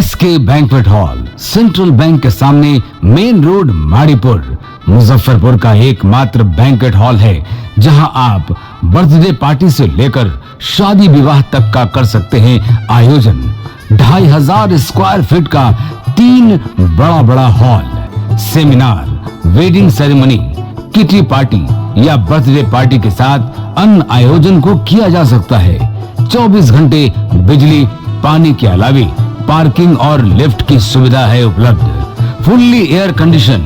SK banquet hall, central bank के सामने, main road, Maripur, Muzaffarpur का एकमात्र बैंक्वेट हॉल है जहां आप बर्थडे पार्टी से लेकर शादी विवाह तक का कर सकते हैं आयोजन। 2500 स्क्वायर फीट का 3 बड़ा hall, seminar, wedding ceremony, kitty party या बर्थडे पार्टी के साथ अन्य आयोजन को किया जा सकता है। 24 घंटे बिजली पानी के अलावे पार्किंग और लिफ्ट की सुविधा है उपलब्ध। फुल्ली एयर कंडीशन,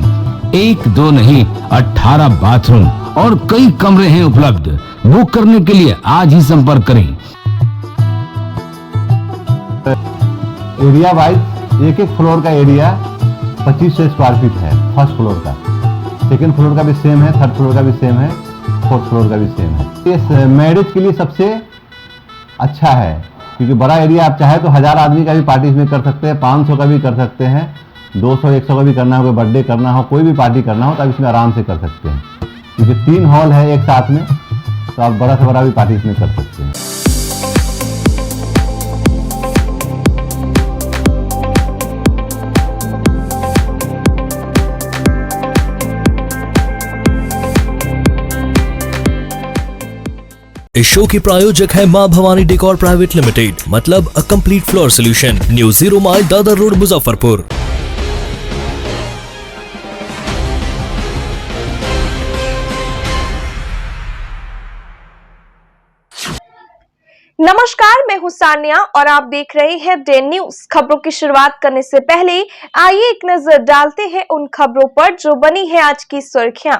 1 2 नहीं 18 बाथरूम और कई कमरे हैं उपलब्ध। बुक करने के लिए आज ही संपर्क करें। एरिया वाइज एक फ्लोर का एरिया 2500 स्क्वायर फीट है। फर्स्ट फ्लोर का, सेकंड फ्लोर का भी सेम है, थर्ड फ्लोर का भी सेम है, फोर्थ फ्लोर का भी सेम है। ये मैरिज के लिए सबसे अच्छा है क्योंकि बड़ा एरिया, आप चाहे तो 1000 आदमी का भी पार्टी इसमें कर सकते हैं, 500 का भी कर सकते हैं, 200 100 का भी करना हो, कोई बर्थडे करना हो, कोई भी पार्टी करना हो तो आप इसमें आराम से कर सकते हैं क्योंकि 3 हॉल है एक साथ में, तो आप बड़ा से बड़ा भी पार्टी इसमें कर सकते हैं। इस शो के प्रायोजक है मां भवानी डेकोर प्राइवेट लिमिटेड, मतलब a complete floor solution, new 0 mile Dadar road, Muzaffarpur. नमस्कार, मैं हूं सान्या और आप देख रहे हैं डे न्यूज। खबरों की शुरुआत करने से पहले आइए एक नजर डालते हैं उन खबरों पर जो बनी है आज की सुर्खियां।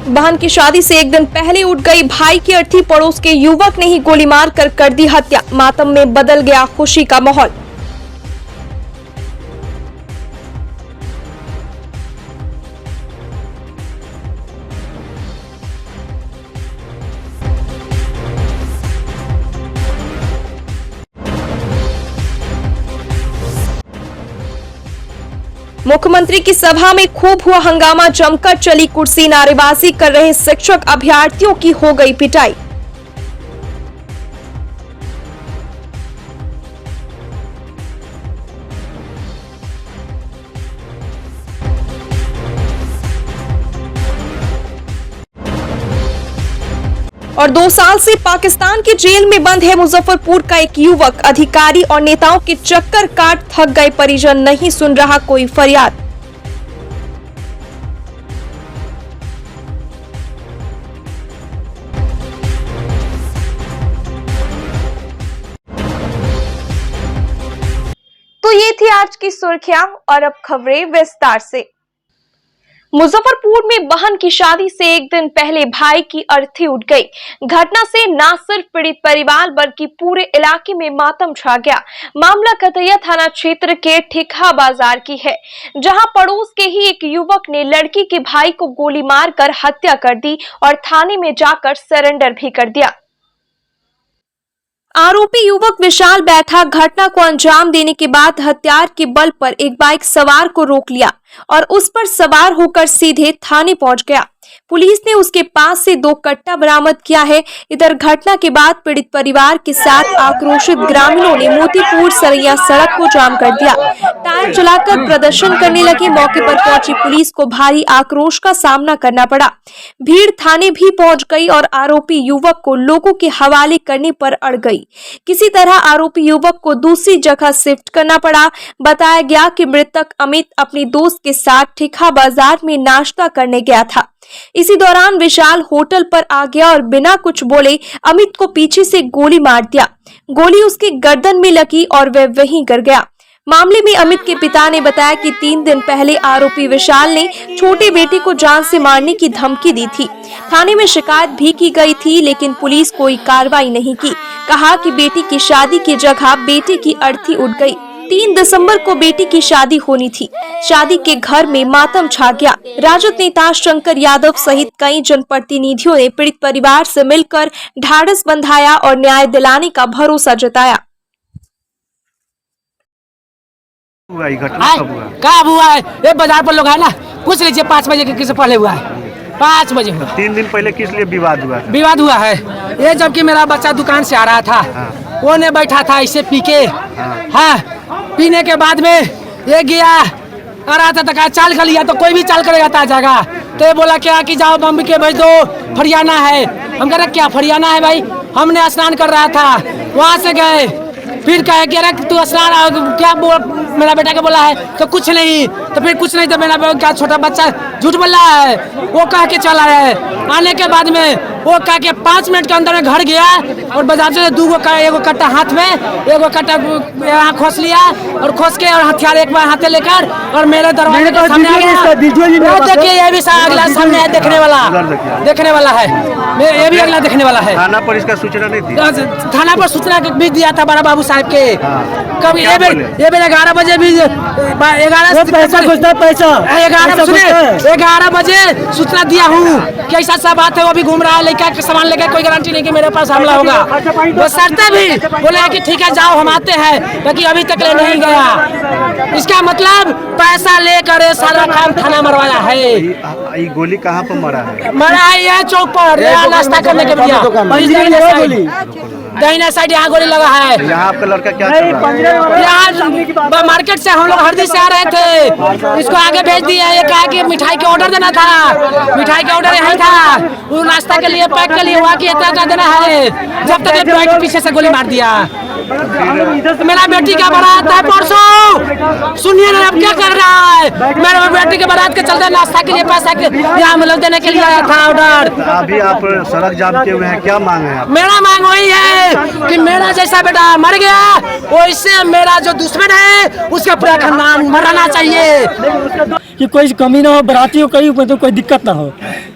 बहन की शादी से एक दिन पहले उठ गई भाई की अर्थी, पड़ोस के युवक ने ही गोली मारकर कर दी हत्या। मातम में बदल गया खुशी का माहौल। मुख्यमंत्री की सभा में खूब हुआ हंगामा, जमकर चली कुर्सी, नारेबाजी कर रहे शिक्षक अभ्यर्थियों की हो गई पिटाई। और 2 साल से पाकिस्तान की जेल में बंद है मुजफ्फरपुर का एक युवक। अधिकारी और नेताओं के चक्कर काट थक गए परिजन, नहीं सुन रहा कोई फरियाद। तो ये थी आज की सुर्खियां और अब खबरें विस्तार से। मुजफ्फरपुर में बहन की शादी से एक दिन पहले भाई की अर्थी उठ गई। घटना से न सिर्फ पीड़ित परिवार बल्कि पूरे इलाके में मातम छा गया। मामला कतैया थाना क्षेत्र के ठिका बाजार की है, जहां पड़ोस के ही एक युवक ने लड़की के भाई को गोली मारकर हत्या कर दी और थाने में जाकर सरेंडर भी कर दिया। आरोपी युवक विशाल बैठा घटना को अंजाम देने के बाद हथियार के बल पर एक बाइक सवार को रोक लिया और उस पर सवार होकर सीधे थाने पहुंच गया। पुलिस ने उसके पास से 2 कट्टा बरामद किया है। इधर घटना के बाद पीड़ित परिवार के साथ आक्रोशित ग्रामीणों ने मोतीपुर सरैया सड़क को जाम कर दिया, टायर जलाकर प्रदर्शन करने लगे। मौके पर पहुंची पुलिस को भारी आक्रोश का सामना करना पड़ा। भीड़ थाने भी पहुंच गई और आरोपी युवक को लोगों के हवाले करने पर अड़ गई। किसी तरह आरोपी युवक को दूसरी जगह शिफ्ट करना पड़ा। बताया गया कि मृतक अमित अपने दोस्त के साथ ठिका बाजार में नाश्ता करने गया था। इसी दौरान विशाल होटल पर आ गया और बिना कुछ बोले अमित को पीछे से गोली मार दिया। गोली उसके गर्दन में लगी और वह वहीं गिर गया। मामले में अमित के पिता ने बताया कि 3 दिन पहले आरोपी विशाल ने छोटे बेटे को जान से मारने की धमकी दी थी। थाने में शिकायत भी की गई थी, लेकिन पुलिस कोई कार्रवाई नहीं की। कहा कि बेटी की शादी की जगह बेटे की अर्थी उठ गई। 3 दिसंबर को बेटी की शादी होनी थी। शादी के घर में मातम छा गया। राजद नेता शंकर यादव सहित कई जनप्रतिनिधियों ने पीड़ित परिवार से मिलकर ढाढ़स बंधाया और न्याय दिलाने का भरोसा जताया। कब हुआ है? ये बाजार पर लोग है ना, पूछ लीजिए 5 बजे किसे पहले हुआ है। 5 बजे हुआ। 3 दिन पहले किस लिए विवाद हुआ था? विवाद हुआ है ये जबकि मेरा बच्चा दुकान से आ रहा था, वो ने बैठा था इसे पी के, हाँ पीने के बाद में ये गया आ रहा था तो कहा चाल कर लिया, तो कोई भी चाल करेगा तो आ जाएगा। तो ये बोला क्या कि जाओ बम्बई के भेज दो, फरियाना है। हम कह रहे क्या फरियाना है भाई, हमने स्नान कर रहा था, वहाँ से गए फिर कहे कि अरे तू स्नान क्या मेरा बेटा के बोला है, तो कुछ नहीं, तो फिर कुछ नहीं, तो मेरा क्या छोटा बच्चा झूठ बोल रहा है, वो कह के चला है। आने के बाद में वो कह के 5 मिनट के अंदर में घर गया और बाजार से 2 एगो कट्टा हाथ में, एगो कट्टा यहाँ खोस लिया और खोस के और हथियार एक बार हाथे लेकर और मेरे दरवाजे के सामने आ गया। देखिए ये भी अगला सामने है, देखने वाला है, ये भी अगला देखने वाला है। थाना पर इसका सूचना नहीं थी? थाना पर सूचना भी दिया था बड़ा बाबू साहब के। कभी ये बेर 11 बजे भी 11 बजे सूचना दिया हूँ कि ऐसा सब बात है, वो भी घूम रहा है लड़का के सामान लेकर, कोई गारंटी नहीं कि मेरे पास हमला होगा। वो सरते भी बोले कि ठीक है जाओ हम आते हैं, लेकिन अभी तक ले नहीं गया। इसका मतलब पैसा लेकर सारा काम थाना मरवाया है। ये गोली कहाँ पर मरा है? मरा है यह चौक पर, नाश्ता करने के लिए दाहिना साइड यहाँ गोली लगा है। यहाँ आपका लड़का क्या कर रहा है? यहाँ मार्केट से हम लोग हरदी से आ रहे थे, इसको आगे भेज दिया। ये कहा कि मिठाई के ऑर्डर देना था, मिठाई के ऑर्डर यही था, वो नाश्ता के लिए पैक के लिए हुआ कि इतना देना है, जब तक के पीछे से गोली मार दिया। मेरा बेटी का बारात है परसों, सुनिए ना अब क्या कर रहा है। मेरे बेटी के बारात के चलते नाश्ता के लिए पैसा यहाँ हम लोग देने के लिए आया था ऑर्डर। अभी आप सड़क जाम किए हुए हैं, क्या मांग है आप? मेरा मांग वही है कि मेरा जैसा बेटा मर गया वैसे मेरा जो दुश्मन है उसका पूरा खानदान मरना चाहिए, कि कोई कमी ना हो, बराती हो कहीं मतलब कोई दिक्कत ना हो,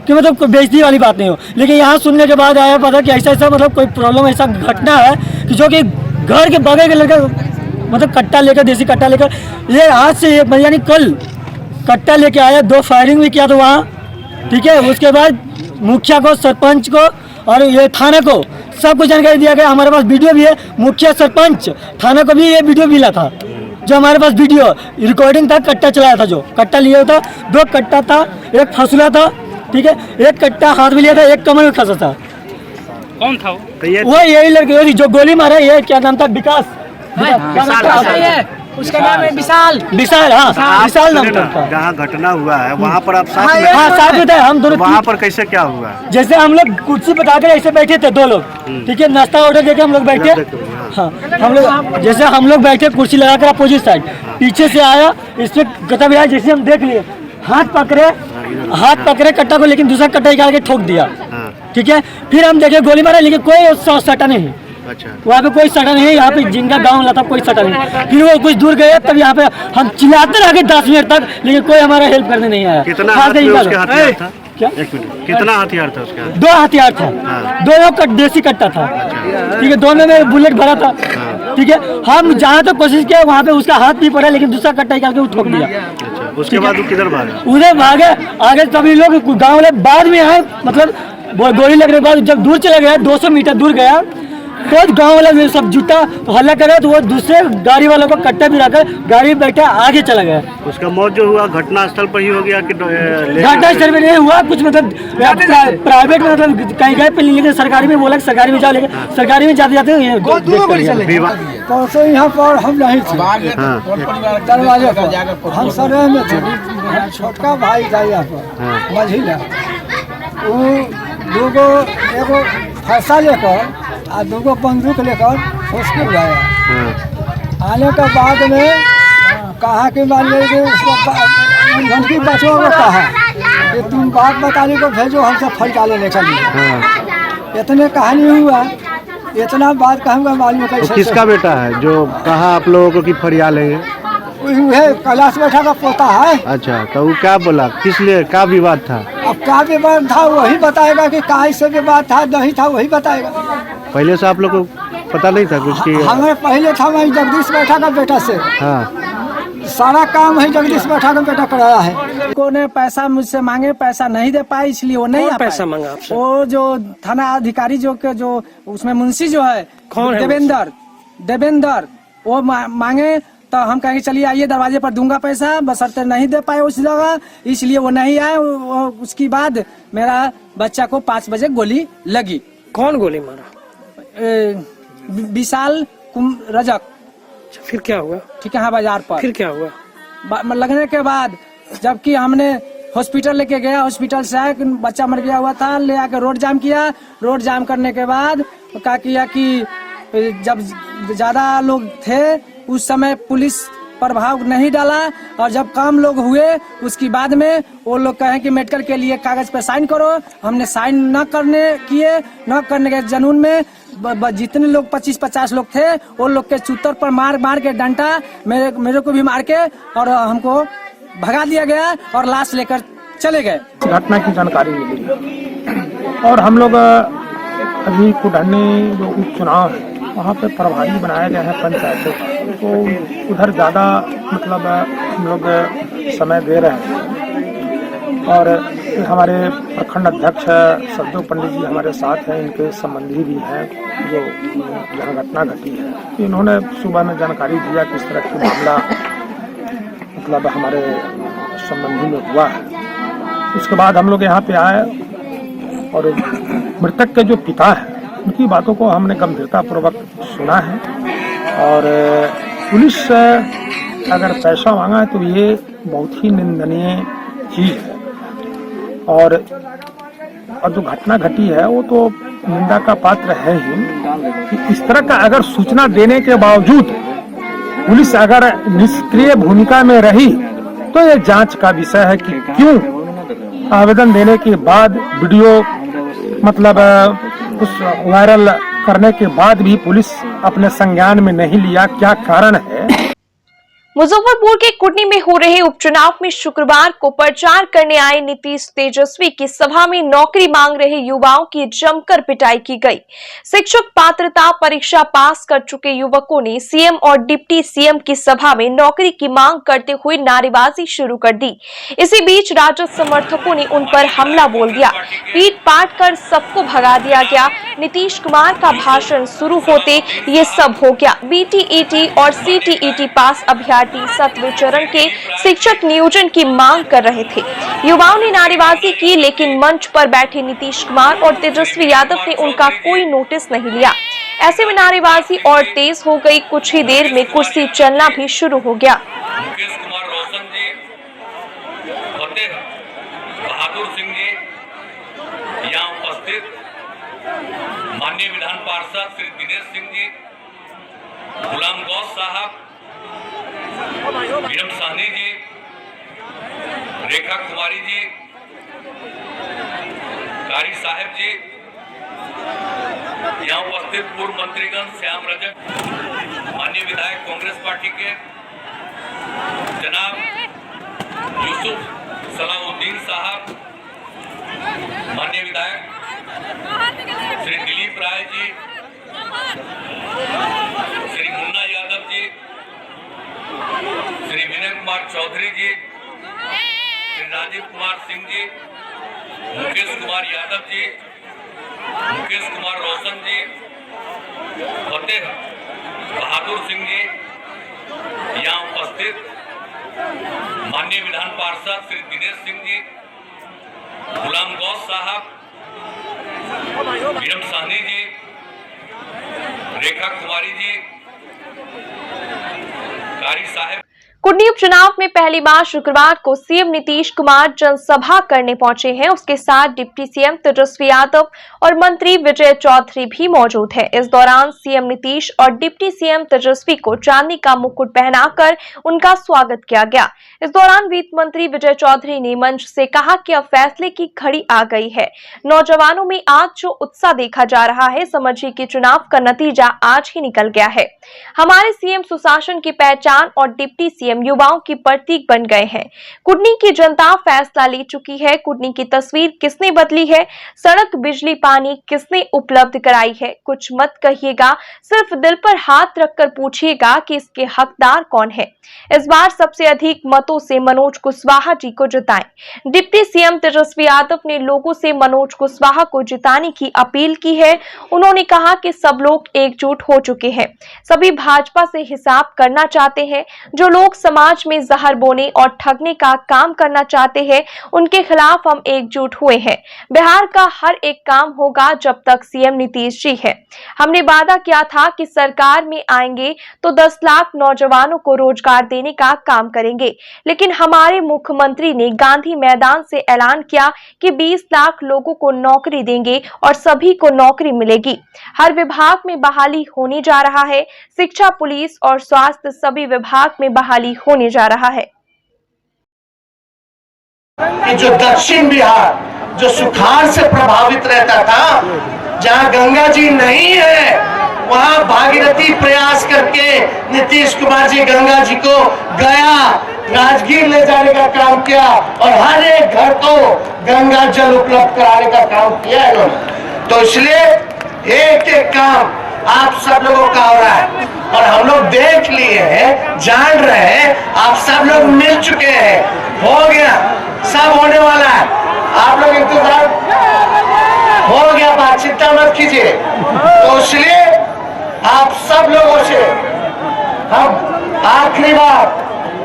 कि मतलब कोई बेइज्जती वाली बात नहीं हो। लेकिन यहाँ सुनने के बाद आया पता कि ऐसा मतलब कोई प्रॉब्लम, ऐसा घटना है कि जो कि घर के बगल के लड़का मतलब कट्टा लेकर, देसी कट्टा लेकर, ये आज से यानी कल कट्टा लेके आया, 2 फायरिंग भी किया था वहाँ, ठीक है। उसके बाद मुखिया को, सरपंच को और ये थाना को सबको जानकारी दिया गया। हमारे पास वीडियो भी है, मुखिया सरपंच थाना को भी ये वीडियो मिला था, जो हमारे पास वीडियो रिकॉर्डिंग था। कट्टा चलाया था, जो कट्टा लिया था, 2 कट्टा था, एक फसुला था, ठीक है, एक कट्टा हाथ में लिया था, एक कमर में फंसा था। कौन था वो यही लड़के जो गोली मारा, ये क्या नाम था, विकास, उसका नाम है विशाल। हाँ विशाल नाम था। जहाँ घटना हुआ है वहाँ पर आप साथ में थे हम दोनों। वहाँ पर कैसे क्या हुआ? जैसे हम लोग कुर्सी बताकर ऐसे बैठे थे 2 लोग, ठीक है, नाश्ता ऑर्डर देके हम लोग बैठे। हाँ हम लोग बैठे कुर्सी लगाकर अपोजिट साइड, पीछे से आया, इसमें गता भी आया, जैसे हम देख लिए, हाथ पकड़े कट्टा को, लेकिन दूसरा कट्टा निकाल के ठोक दिया, ठीक है। फिर हम देखे गोली मारा, लेकिन कोई सटा नहीं। अच्छा, वहाँ पे कोई सटा नहीं है, यहाँ पे जिनका गाँव वाला था कोई सटा नहीं। फिर वो कुछ दूर गए, तब यहाँ पे हम चिल्लाते रह गए 10 मिनट तक, लेकिन कोई हमारा हेल्प करने नहीं आया। कितना हथियार था? क्या? कितना हथियार था उसका? 2 हथियार था, 2 देसी कट्टा था, ठीक है, दोनों में बुलेट भरा था, ठीक है। हम जहाँ तक कोशिश किया वहाँ पे उसका हाथ भी पड़ा, लेकिन दूसरा कट्टा निकाल के वो ठोक दिया। उसके बाद वो किधर भागा? उधर भागे आगे, सभी लोग गाँव वाले बाद में आए, मतलब गोली लगने के बाद जब दूर चले गए, 200 मीटर दूर गया, तो गांव वाला सब जुटा हल्ला करे, तो वो दूसरे गाड़ी वालों को कट्टा भी रखकर गाड़ी में बैठा आगे चला गया। उसका मौत जो हुआ घटना स्थल पर ही हो गया कि घटना स्थल में नहीं हुआ, कुछ मतलब प्राइवेट में मतलब कहीं गए, लेकिन सरकारी में बोला सरकारी में जाओ, लेकिन सरकारी में जाते जाते परसों यहाँ पर हम नहीं थे, दरवाजे पर हम सर्वे में थे, छोटका भाई था यहाँ पर मझिला, वो 2 एगो फैसा लेकर और 2 बंदूक लेकर हॉस्पिटल आया। आने के बाद में कहा कि मान लीजिए उसको घंटी बचों को कहा कि तुम बात बताने को भेजो, हमसे फरिया लेने के लिए। इतने कहानी हुआ, इतना बात कहूँगा मालूम कैसे। तो किसका बेटा है जो कहा आप लोगों को कि फरिया लेंगे? कैलाश बैठा का पोता है। अच्छा, तो वो क्या बोला, किस लिए, क्या विवाद था? अब क्या विवाद था वही बताएगा, कि काय से विवाद था नहीं था वही बताएगा। पहले से आप लोग को पता नहीं था कुछ की? हमें पहले था, मैं जगदीश बैठा का बेटा से, सारा काम है जगदीश बैठा का बेटा कराया है। को ने पैसा मुझसे मांगे, पैसा नहीं दे पाए, इसलिए वो नहीं पैसा मांगा आपसे। वो जो थाना अधिकारी जो उसमें मुंशी जो है देवेंद्र, वो मांगे, तो हम कहेंगे चलिए आइए दरवाजे पर दूंगा पैसा, बशर्ते नहीं दे पाए उस जगह, इसलिए वो नहीं आए। उसके बाद मेरा बच्चा को 5 बजे गोली लगी। कौन गोली मारा? विशाल रजक। फिर क्या हुआ? ठीक है, हाँ, बाजार पर। फिर क्या हुआ? लगने के बाद जबकि हमने हॉस्पिटल लेके गया, हॉस्पिटल से आया, बच्चा मर गया हुआ था, ले आकर रोड जाम किया। रोड जाम करने के बाद क्या किया कि जब ज्यादा लोग थे उस समय पुलिस प्रभाव नहीं डाला, और जब कम लोग हुए उसके बाद में वो लोग कहें कि मेडिकल के लिए कागज पे साइन करो। हमने साइन न करने के जुनून में जितने लोग 25-50 लोग थे वो लोग के चूतर पर मार के डंटा, मेरे को भी मार के और हमको भगा दिया गया और लाश लेकर चले गए। घटना की जानकारी मिली और हम लोग अभी कुढ़नी जो उपचुनाव है वहाँ पे प्रभारी बनाए गए हैं पंचायतों का, तो उधर ज़्यादा मतलब हम लोग समय दे रहे हैं। और हमारे प्रखंड अध्यक्ष सददेव पंडित जी हमारे साथ हैं, इनके संबंधी भी हैं जो जहाँ घटना घटी है। इन्होंने सुबह में जानकारी दिया कि इस तरह की मामला मतलब हमारे संबंधी में हुआ है। उसके बाद हम लोग यहाँ पे आए और मृतक के जो पिता है उनकी बातों को हमने गंभीरता पूर्वक सुना है। और पुलिस से अगर पैसा मांगा है तो ये बहुत ही निंदनीय चीज है। और जो घटना घटी है वो तो निंदा का पात्र है ही कि इस तरह का अगर सूचना देने के बावजूद पुलिस अगर निष्क्रिय भूमिका में रही तो ये जांच का विषय है कि क्यों आवेदन देने के बाद वीडियो मतलब उस वायरल करने के बाद भी पुलिस अपने संज्ञान में नहीं लिया, क्या कारण है। मुजफ्फरपुर के कुटनी में हो रहे उपचुनाव में शुक्रवार को प्रचार करने आए नीतीश तेजस्वी की सभा में नौकरी मांग रहे युवाओं की जमकर पिटाई की गई। शिक्षक पात्रता परीक्षा पास कर चुके युवकों ने सीएम और डिप्टी सीएम की सभा में नौकरी की मांग करते हुए नारेबाजी शुरू कर दी। इसी बीच राजद समर्थकों ने उन पर हमला बोल दिया, पीट पाट कर सबको भगा दिया गया। नीतीश कुमार का भाषण शुरू होते ये सब हो गया। बीटीईटी और सीटीईटी पास अभ्यर्थी 7वें चरण के शिक्षक नियोजन की मांग कर रहे थे। युवाओं ने नारेबाजी की, लेकिन मंच पर बैठे नीतीश कुमार और तेजस्वी यादव ने उनका कोई नोटिस नहीं लिया। ऐसे में नारेबाजी और तेज हो गई। कुछ ही देर में कुर्सी चलना भी शुरू हो गया। मुकेश कुमार रोशन जी, फतेह बहादुर सिंह जी, यहाँ उपस्थित माननीय विधान पार्षद श्री दिनेश सिंह जी, गुलाम गौस साहब, विरम साहनी जी, रेखा कुमारी जी, कारी साहेब जी, यहाँ उपस्थित पूर्व मंत्रीगण श्याम रजक, माननीय विधायक कांग्रेस पार्टी के जनाब यूसुफ सलाउद्दीन साहब, माननीय विधायक श्री दिलीप राय जी, श्री मुन्ना यादव जी, श्री विनय कुमार चौधरी जी, श्री राजीव कुमार सिंह जी, मुकेश कुमार यादव जी, मुकेश कुमार रोशन जी, फतेह बहादुर सिंह जी, यहाँ उपस्थित माननीय विधान पार्षद श्री दिनेश सिंह जी, गुलाम गौस साहब, विरम साहनी जी, रेखा कुमारी जी, कारी साहेब। कुटनी उपचुनाव में पहली बार शुक्रवार को सीएम नीतीश कुमार जनसभा करने पहुंचे हैं। उसके साथ डिप्टी सीएम तेजस्वी यादव और मंत्री विजय चौधरी भी मौजूद हैं। इस दौरान सीएम नीतीश और डिप्टी सीएम तेजस्वी को चांदी का मुकुट पहनाकर उनका स्वागत किया गया। इस दौरान वित्त मंत्री विजय चौधरी ने मंच से कहा कि अब फैसले की घड़ी आ गई है। नौजवानों में आज जो उत्साह देखा जा रहा है, समझिए कि चुनाव का नतीजा आज ही निकल गया है। हमारे सीएम सुशासन की पहचान और डिप्टी सीएम सीएम युवाओं की प्रतीक बन गए हैं। कुडनी की जनता फैसला ले चुकी है। कुडनी की तस्वीर किसने बदली है? सड़क, बिजली, पानी किसने उपलब्ध कराई है? कुछ मत कहिएगा, सिर्फ दिल पर हाथ रखकर पूछिएगा कि इसके हकदार कौन है। इस बार सबसे अधिक मतों से मनोज कुशवाहा जी को जिताएं। डिप्टी सीएम तेजस्वी यादव ने लोगों से मनोज कुशवाहा को जिताने की अपील की है। उन्होंने कहा कि सब लोग एकजुट हो चुके हैं, सभी भाजपा से हिसाब करना चाहते हैं। जो लोग समाज में जहर बोने और ठगने का काम करना चाहते हैं, उनके खिलाफ हम एकजुट हुए हैं। बिहार का हर एक काम होगा जब तक सीएम नीतीश जी है। हमने वादा किया था कि सरकार में आएंगे तो 10 लाख नौजवानों को रोजगार देने का काम करेंगे, लेकिन हमारे मुख्यमंत्री ने गांधी मैदान से ऐलान किया कि 20 लाख लोगों को नौकरी देंगे और सभी को नौकरी मिलेगी। हर विभाग में बहाली होने जा रहा है। शिक्षा, पुलिस और स्वास्थ्य सभी विभाग में बहाली होने जा रहा है। जो दक्षिण बिहार जो सुखाड़ से प्रभावित रहता था, जहां गंगा जी नहीं है, वहां भागीरथी प्रयास करके नीतीश कुमार जी गंगा जी को गया राजगीर ले जाने का काम किया और हर एक घर को गंगा जल उपलब्ध कराने का काम किया इन्होंने। तो इसलिए एक एक काम आप सब लोगों का हो रहा है और हम लोग देख लिए हैं, जान रहे हैं, आप सब लोग मिल चुके हैं, हो गया, सब होने वाला है। आप लोग इंतजार, हो गया, बात चिंता मत कीजिए। तो इसलिए आप सब लोगों से हम आखिरी बार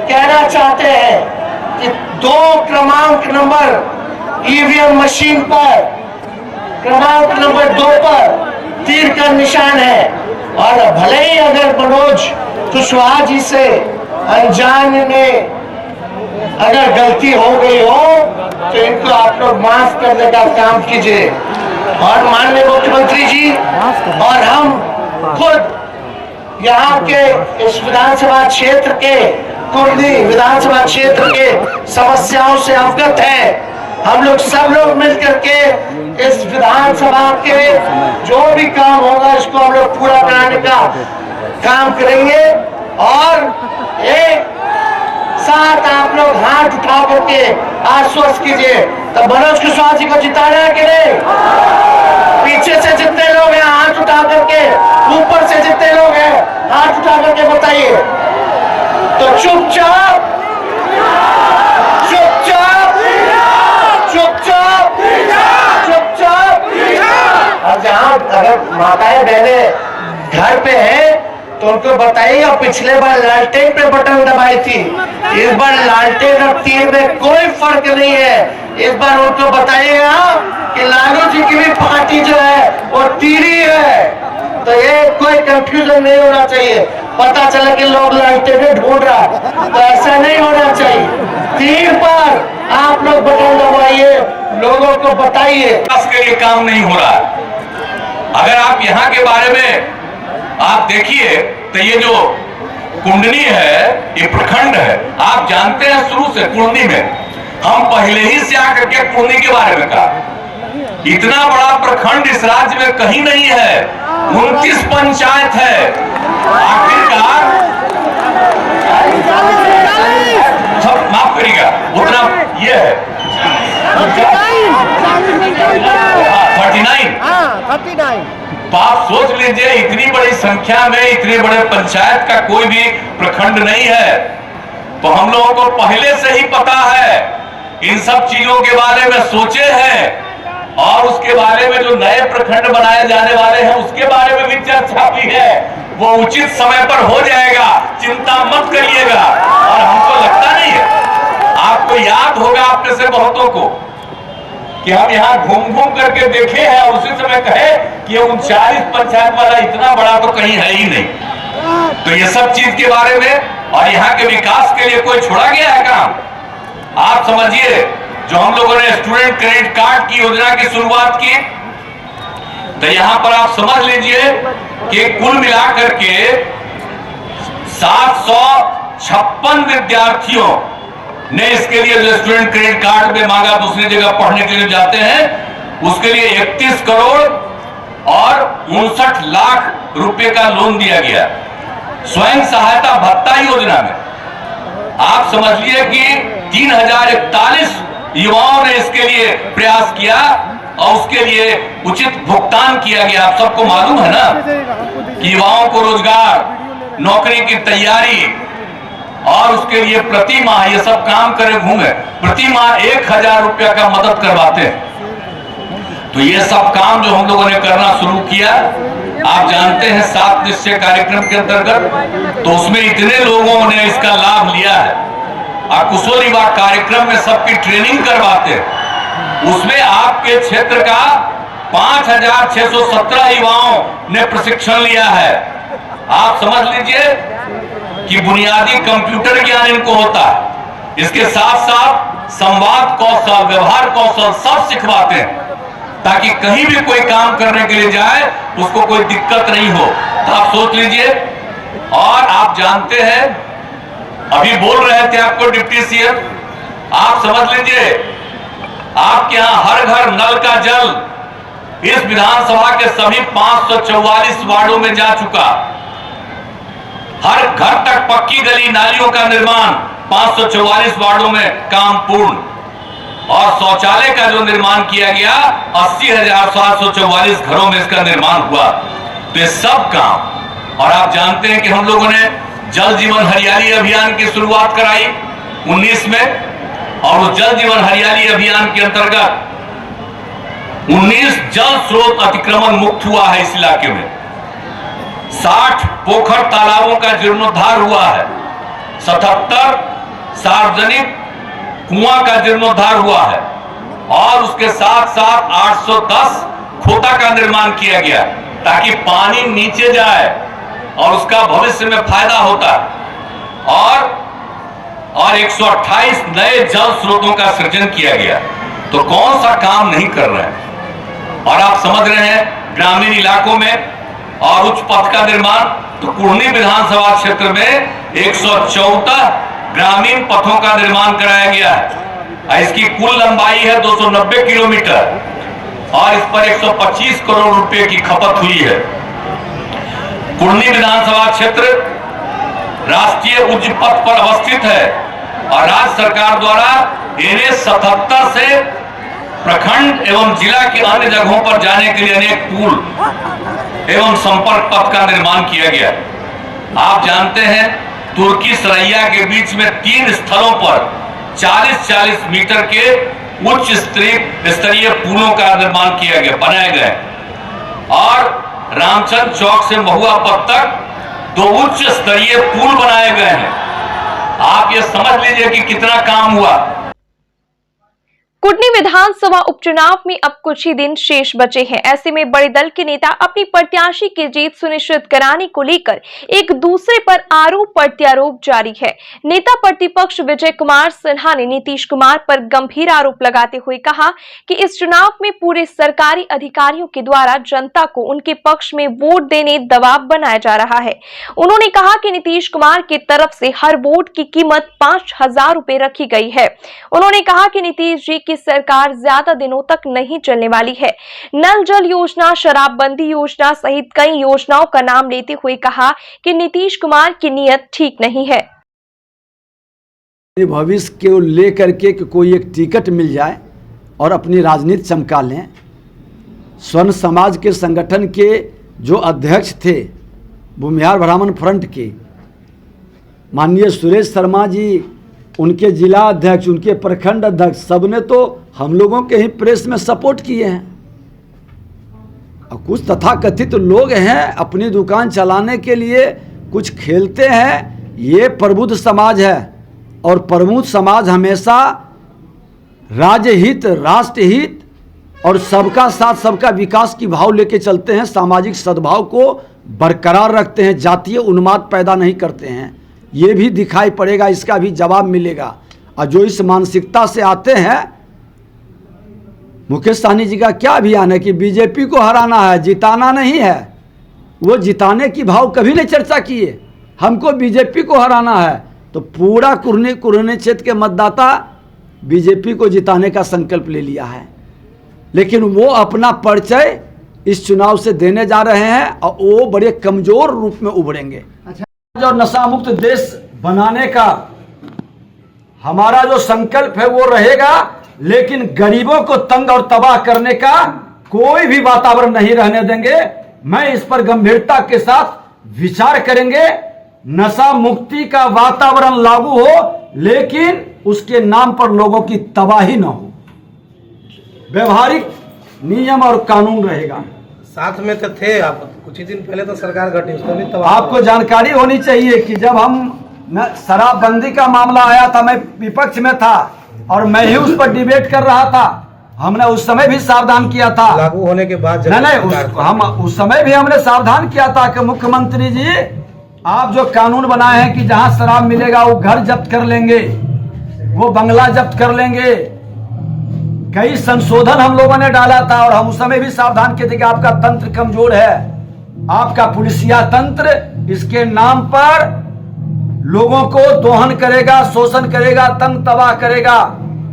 कहना चाहते हैं कि 2 क्रमांक नंबर ईवीएम मशीन पर, क्रमांक नंबर 2 पर तीर का निशान है और भले ही अगर मनोज कुशवाहा जी से अनजान में अगर गलती हो गई हो तो इनको आप लोग माफ करने का काम कीजिए। और माननीय मुख्यमंत्री जी और हम खुद यहाँ के इस विधानसभा क्षेत्र के, कुर्दी विधानसभा क्षेत्र के समस्याओं से अवगत है। हम लोग सब लोग मिलकर के इस विधानसभा के जो भी काम होगा इसको हम लोग पूरा कराने का काम करेंगे और एक साथ आप लोग हाथ उठा करके आश्वस्त कीजिए। तो मनोज कुशवाहा जी को जिताना है कि नहीं? पीछे से जितने लोग हैं हाथ उठा करके, ऊपर से जितने लोग हैं हाथ उठा करके बताइए। तो चुपचाप चुपचाप चुपचाप चुपचाप। और जहाँ अगर माताएं बहनें घर पे हैं तो उनको बताइए, पिछले बार लालटेन पे बटन दबाई थी, इस बार लालटेन और तीर में कोई फर्क नहीं है। इस बार उनको बताइएगा कि लालू जी की भी पार्टी जो है वो तीरी है। तो ये कोई कंफ्यूजन नहीं होना चाहिए। पता चला कि लोग लालटेन ढूंढ रहा, तो ऐसा नहीं होना चाहिए। तीर पर आप लोग बटन दबाइए, लोगों को बताइए। के लिए काम नहीं हो रहा। अगर आप यहाँ के बारे में आप देखिए तो ये जो कुंडनी है, ये प्रखंड है, आप जानते हैं शुरू से कुंडनी में हम पहले ही से आकर के कुंडनी के बारे में कहा। इतना बड़ा प्रखंड इस राज्य में कहीं नहीं है, 29 पंचायत है। आखिरकार सब माफ करिएगा, उतना ये है 39। आप सोच लीजिए, इतनी बड़ी संख्या में इतने बड़े पंचायत का कोई भी प्रखंड नहीं है। तो हम लोगों को पहले से ही पता है, इन सब चीजों के बारे में सोचे हैं और उसके बारे में जो नए प्रखंड बनाए जाने वाले हैं उसके बारे में भी चर्चा की है। वो उचित समय पर हो जाएगा, चिंता मत करिएगा। और हमको लगता नहीं है, आपको याद होगा आप में से बहुतों को कि हम यहाँ घूम घूम करके देखे हैं और उसी समय कहे कि 39 पंचायत वाला इतना बड़ा तो कहीं है ही नहीं। तो ये सब चीज के बारे में और यहाँ के विकास के लिए कोई छोड़ा गया है काम? आप समझिए, जो हम लोगों ने स्टूडेंट क्रेडिट कार्ड की योजना की शुरुआत की, तो यहाँ पर आप समझ लीजिए कि कुल मिलाकर के 756 विद्यार्थियों ने इसके लिए जो स्टूडेंट क्रेडिट कार्ड में मांगा, दूसरी जगह पढ़ने के लिए जाते हैं, उसके लिए 31 करोड़ और 59 लाख रुपए का लोन दिया गया। स्वयं सहायता भत्ता योजना में आप समझ लिए कि 3041 युवाओं ने इसके लिए प्रयास किया और उसके लिए उचित भुगतान किया गया। आप सबको मालूम है ना कि युवाओं को रोजगार, नौकरी की तैयारी और उसके लिए प्रति माह ये सब काम करे घूमे, प्रति माह 1000 रुपया का मदद करवाते हैं। तो ये सब काम जो हम लोगों ने करना शुरू किया, आप जानते हैं 7 निश्चय कार्यक्रम के अंतर्गत, तो उसमें इतने लोगों ने इसका लाभ लिया है। आप कुशल युवा कार्यक्रम में सबकी ट्रेनिंग करवाते हैं, उसमें आपके क्षेत्र का 5617 युवाओं ने प्रशिक्षण लिया है। आप समझ लीजिए कि बुनियादी कंप्यूटर ज्ञान इनको होता है, इसके साथ साथ संवाद कौशल, व्यवहार कौशल सब सिखवाते हैं, ताकि कहीं भी कोई काम करने के लिए जाए उसको कोई दिक्कत नहीं हो। तो आप सोच लीजिए। और आप जानते हैं, अभी बोल रहे थे आपको डिप्टी सीएम, आप समझ लीजिए आपके यहां हर घर नल का जल इस विधानसभा के सभी 544 वार्डों में जा चुका। हर घर तक पक्की गली नालियों का निर्माण 544 वार्डों में काम पूर्ण, और शौचालय का जो निर्माण किया गया 80,744 घरों में इसका निर्माण हुआ। तो ये सब काम। और आप जानते हैं कि हम लोगों ने जल जीवन हरियाली अभियान की शुरुआत कराई 19 में, और उस जल जीवन हरियाली अभियान के अंतर्गत 19 जल स्रोत अतिक्रमण मुक्त हुआ है इस इलाके में। 60 पोखर तालाबों का जीर्णोद्धार हुआ है, 77 सार्वजनिक कुआं का जीर्णोद्धार हुआ है, और उसके साथ साथ 810 खोता का निर्माण किया गया, ताकि पानी नीचे जाए और उसका भविष्य में फायदा होता है। और 128 नए जल स्रोतों का सृजन किया गया। तो कौन सा काम नहीं कर रहे हैं। और आप समझ रहे हैं ग्रामीण इलाकों में और उच्च पथ का निर्माण, तो कुढ़नी विधानसभा क्षेत्र में 114 ग्रामीण पथों का निर्माण कराया गया है। इसकी कुल लंबाई है 290 किलोमीटर, और इस पर 125 करोड़ रुपए की खपत हुई है। कुढ़नी विधानसभा क्षेत्र राष्ट्रीय उच्च पथ पर अवस्थित है, और राज्य सरकार द्वारा NH 77 से प्रखंड एवं जिला के अन्य जगहों पर जाने के लिए अनेक पुल एवं संपर्क पथ का निर्माण किया गया। आप जानते हैं तुर्की सरैया के बीच में 3 स्थलों पर 40-40 मीटर के उच्च स्तरीय पुलों का निर्माण किया गया, बनाए गए। और रामचंद्र चौक से महुआ पथ तक 2 उच्च स्तरीय पुल बनाए गए हैं। आप ये समझ लीजिए कि कितना काम हुआ। कुढ़नी विधानसभा उपचुनाव में अब कुछ ही दिन शेष बचे हैं। ऐसे में बड़े दल के नेता अपनी प्रत्याशी की जीत सुनिश्चित कराने को लेकर एक दूसरे पर आरोप प्रत्यारोप जारी है। नेता प्रतिपक्ष विजय कुमार सिन्हा ने नीतीश कुमार पर गंभीर आरोप लगाते हुए कहा कि इस चुनाव में पूरे सरकारी अधिकारियों के द्वारा जनता को उनके पक्ष में वोट देने दबाव बनाया जा रहा है। उन्होंने कहा कि नीतीश कुमार की तरफ से हर वोट की कीमत 5000 रुपए रखी गई है। उन्होंने कहा कि नीतीश जी की सरकार ज्यादा दिनों तक नहीं चलने वाली है। नल जल योजना, शराबबंदी योजना सहित कई योजनाओं का नाम लेते हुए कहा कि नीतीश कुमार की नीयत ठीक नहीं है। भविष्य को लेकर के कि कोई एक टिकट मिल जाए और अपनी राजनीति चमका लें। स्वर्ण समाज के संगठन के जो अध्यक्ष थे भूमिहार ब्राह्मण फ्रंट के माननीय सुरेश शर्मा जी, उनके जिला अध्यक्ष, उनके प्रखंड अध्यक्ष, सबने तो हम लोगों के ही प्रेस में सपोर्ट किए हैं। और कुछ तथाकथित लोग हैं अपनी दुकान चलाने के लिए कुछ खेलते हैं। ये प्रबुद्ध समाज है, और प्रबुद्ध समाज हमेशा राज्य हित, राष्ट्र हित और सबका साथ सबका विकास की भाव लेके चलते हैं। सामाजिक सद्भाव को बरकरार रखते हैं, जातीय उन्माद पैदा नहीं करते हैं। ये भी दिखाई पड़ेगा, इसका भी जवाब मिलेगा। और जो इस मानसिकता से आते हैं, मुकेश सहनी जी का क्या अभियान है कि बीजेपी को हराना है, जिताना नहीं है। वो जिताने की भाव कभी नहीं चर्चा किए, हमको बीजेपी को हराना है। तो पूरा कुढ़नी क्षेत्र के मतदाता बीजेपी को जिताने का संकल्प ले लिया है, लेकिन वो अपना परिचय इस चुनाव से देने जा रहे हैं, और वो बड़े कमजोर रूप में उभरेंगे। और नशा मुक्त देश बनाने का हमारा जो संकल्प है वो रहेगा, लेकिन गरीबों को तंग और तबाह करने का कोई भी वातावरण नहीं रहने देंगे। मैं इस पर गंभीरता के साथ विचार करेंगे। नशा मुक्ति का वातावरण लागू हो, लेकिन उसके नाम पर लोगों की तबाही न हो। व्यवहारिक नियम और कानून रहेगा। साथ में तो थे आप, कुछ ही दिन पहले तो सरकार घटी, उसको भी तबाह। आपको जानकारी होनी चाहिए कि जब शराबबंदी का मामला आया था, मैं विपक्ष में था और मैं ही उस पर डिबेट कर रहा था। हमने उस समय भी सावधान किया था, लागू होने के बाद हम उस समय भी हमने सावधान किया था कि मुख्यमंत्री जी, आप जो कानून बनाए हैं कि जहां शराब मिलेगा वो घर जब्त कर लेंगे, वो बंगला जब्त कर लेंगे। कई संशोधन हम लोगों ने डाला था और हम उस समय भी सावधान किए थे कि आपका तंत्र कमजोर है, आपका पुलिसिया तंत्र इसके नाम पर लोगों को दोहन करेगा, शोषण करेगा, तंग तबाह करेगा।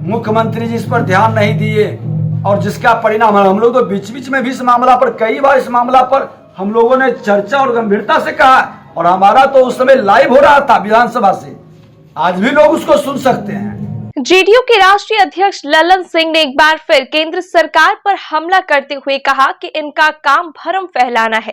मुख्यमंत्री जी इस पर ध्यान नहीं दिए और जिसका परिणाम हम लोग तो बीच बीच में भी इस मामला पर, कई बार इस मामला पर हम लोगों ने चर्चा और गंभीरता से कहा, और हमारा तो उस समय लाइव हो रहा था विधानसभा से, आज भी लोग उसको सुन सकते हैं। जेडीयू के राष्ट्रीय अध्यक्ष ललन सिंह ने एक बार फिर केंद्र सरकार पर हमला करते हुए कहा कि इनका काम भ्रम फैलाना है।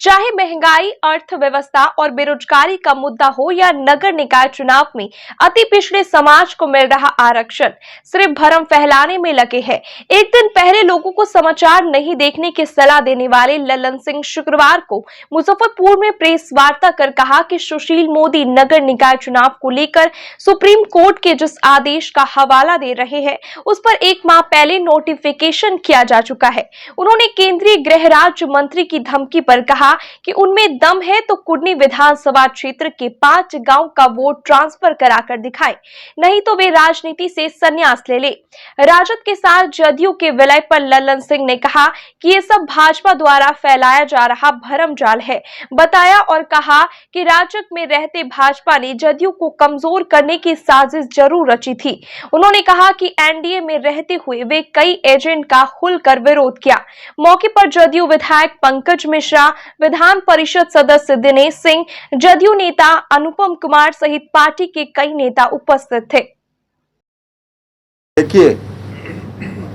चाहे महंगाई, अर्थव्यवस्था और बेरोजगारी का मुद्दा हो या नगर निकाय चुनाव में अति पिछड़े समाज को मिल रहा आरक्षण, सिर्फ भ्रम फैलाने में लगे हैं। एक दिन पहले लोगों को समाचार नहीं देखने की सलाह देने वाले ललन सिंह शुक्रवार को मुजफ्फरपुर में प्रेस वार्ता कर कहा कि सुशील मोदी नगर निकाय चुनाव को लेकर सुप्रीम कोर्ट के जिस आदेश का हवाला दे रहे हैं उस पर 1 माह पहले नोटिफिकेशन किया जा चुका है। उन्होंने केंद्रीय गृह राज्य मंत्री की धमकी पर कहा कि उनमें दम है तो कुडनी विधानसभा क्षेत्र के 5 गांव का वोट ट्रांसफर कराकर दिखाएं, नहीं तो वे राजनीति से संन्यास ले। राजद के साथ जदयू के विलय पर ललन सिंह ने कहा कि ये सब भाजपा द्वारा फैलाया जा रहा भरम जाल है बताया और कहा कि राजग में रहते भाजपा ने जदयू को कमजोर करने की साजिश जरूर रची थी। उन्होंने कहा कि एनडीए में रहते हुए वे कई एजेंट का खुलकर विरोध किया। मौके पर जदयू विधायक पंकज मिश्रा, विधान परिषद सदस्य दिनेश सिंह, जदयू नेता अनुपम कुमार सहित पार्टी के कई नेता उपस्थित थे। देखिए,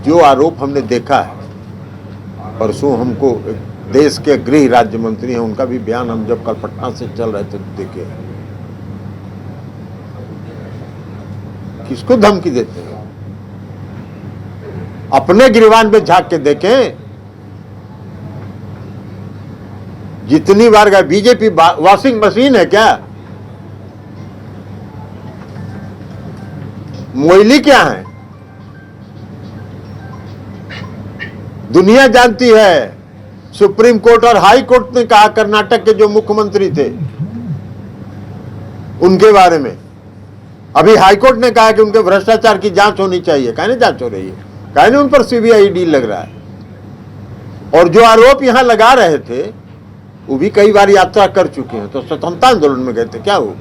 जो आरोप हमने देखा है, परसों हमको देश के गृह राज्य मंत्री हैं, उनका भी बयान हम जब कल पटना से चल रहे थे देखे, किसको धमकी देते हैं? अपने गिरवान पे झांक के देखें। जितनी बार गए, बीजेपी वॉशिंग मशीन है क्या? मोइली क्या है? दुनिया जानती है। सुप्रीम कोर्ट और हाई कोर्ट ने कहा, कर्नाटक के जो मुख्यमंत्री थे उनके बारे में, अभी हाई कोर्ट ने कहा कि उनके भ्रष्टाचार की जांच होनी चाहिए। कहने जांच हो रही है, कहने उन पर सीबीआई लग रहा है। और जो आरोप यहां लगा रहे थे वो भी कई बार यात्रा कर चुके हैं, तो स्वतंत्रता आंदोलन में गए थे, क्या हो?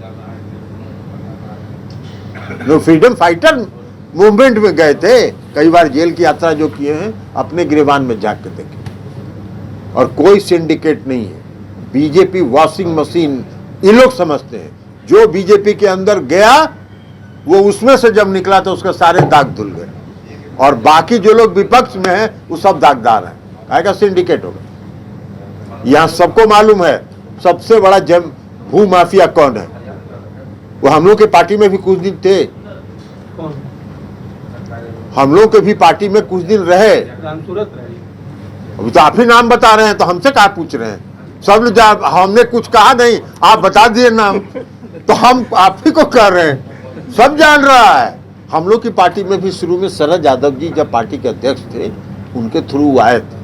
जो फ्रीडम फाइटर मूवमेंट में गए थे, कई बार जेल की यात्रा जो किए हैं, अपने गिरबान में जाके देखे। और कोई सिंडिकेट नहीं है। बीजेपी वॉशिंग मशीन ये लोग समझते हैं। जो बीजेपी के अंदर गया वो उसमें से जब निकला तो उसके सारे दाग धुल गए, और बाकी जो लोग विपक्ष में हैं वो सब दागदार हैं। आएगा सिंडिकेट होगा। यहां सबको मालूम है सबसे बड़ा भू माफिया कौन है। वो हम लोग के पार्टी में भी कुछ दिन थे, हम लोग के भी पार्टी में कुछ दिन रहे। अभी तो आप ही नाम बता रहे हैं, तो हमसे क्या पूछ रहे हैं? सब हमने कुछ कहा नहीं, आप बता दिए नाम, तो हम आप ही को कह रहे हैं। सब जान रहा है। हम लोग की पार्टी में भी शुरू में शरद यादव जी जब पार्टी के अध्यक्ष थे, उनके थ्रू आए थे।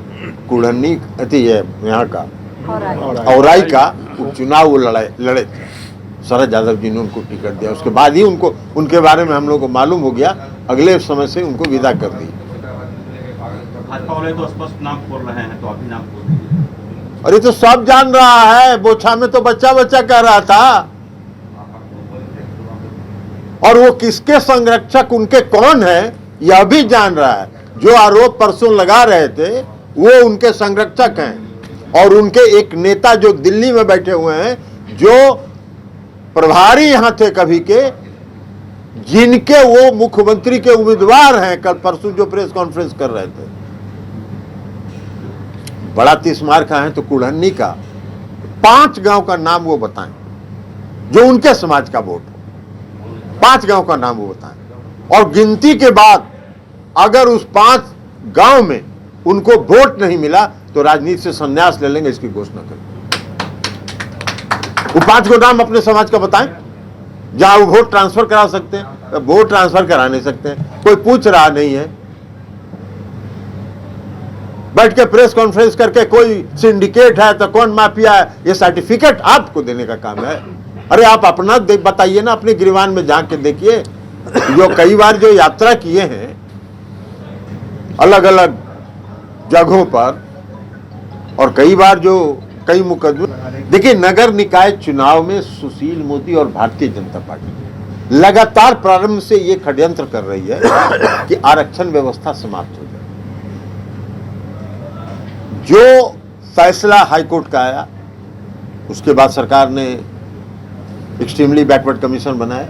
कुढ़नी यहाँ का औराई का उपचुनाव वो लड़े थे। शरद यादव जी ने उनको टिकट दिया, उसके बाद ही उनको उनके बारे में हम लोग को मालूम हो गया। अगले समय से उनको विदा कर दी। भाजपा वाले तो स्पष्ट नाम बोल रहे हैं, तो अभी नाम बोल दीजिए। अरे तो सब जान रहा है। बोछा में तो बच्चा बच्चा कह रहा था। और वो किसके संरक्षक उनके कौन है यह भी जान रहा है। जो आरोप परसों लगा रहे थे वो उनके संरक्षक हैं। और उनके एक नेता जो दिल्ली में बैठे हुए हैं, जो प्रभारी यहां थे कभी के, जिनके वो मुख्यमंत्री के उम्मीदवार हैं, कल परसों जो प्रेस कॉन्फ्रेंस कर रहे थे, बड़ा तिस्मार का है तो कुढ़न्नी का 5 गांव का नाम वो बताएं जो उनके समाज का वोट हो। 5 गांव का नाम वो बताएं और गिनती के बाद अगर उस 5 गांव में उनको वोट नहीं मिला तो राजनीति से संन्यास ले लेंगे, इसकी घोषणा करें। वो 5 को नाम अपने समाज का बताएं जहां वो वोट ट्रांसफर करा सकते हैं। वोट ट्रांसफर करा नहीं सकते हैं, कोई पूछ रहा नहीं है। बैठ के प्रेस कॉन्फ्रेंस करके कोई सिंडिकेट है तो कौन माफिया है, ये सर्टिफिकेट आपको देने का काम है। अरे आप अपना बताइए ना, अपने गिरवान में जाके देखिए। जो कई बार जो यात्रा किए हैं अलग अलग जगहों पर और कई बार जो कई मुकदमे, देखिए नगर निकाय चुनाव में सुशील मोदी और भारतीय जनता पार्टी लगातार प्रारंभ से ये षड्यंत्र कर रही है कि आरक्षण व्यवस्था समाप्त हो जाए। जो फैसला हाईकोर्ट का आया उसके बाद सरकार ने एक्सट्रीमली बैकवर्ड कमीशन बनाया,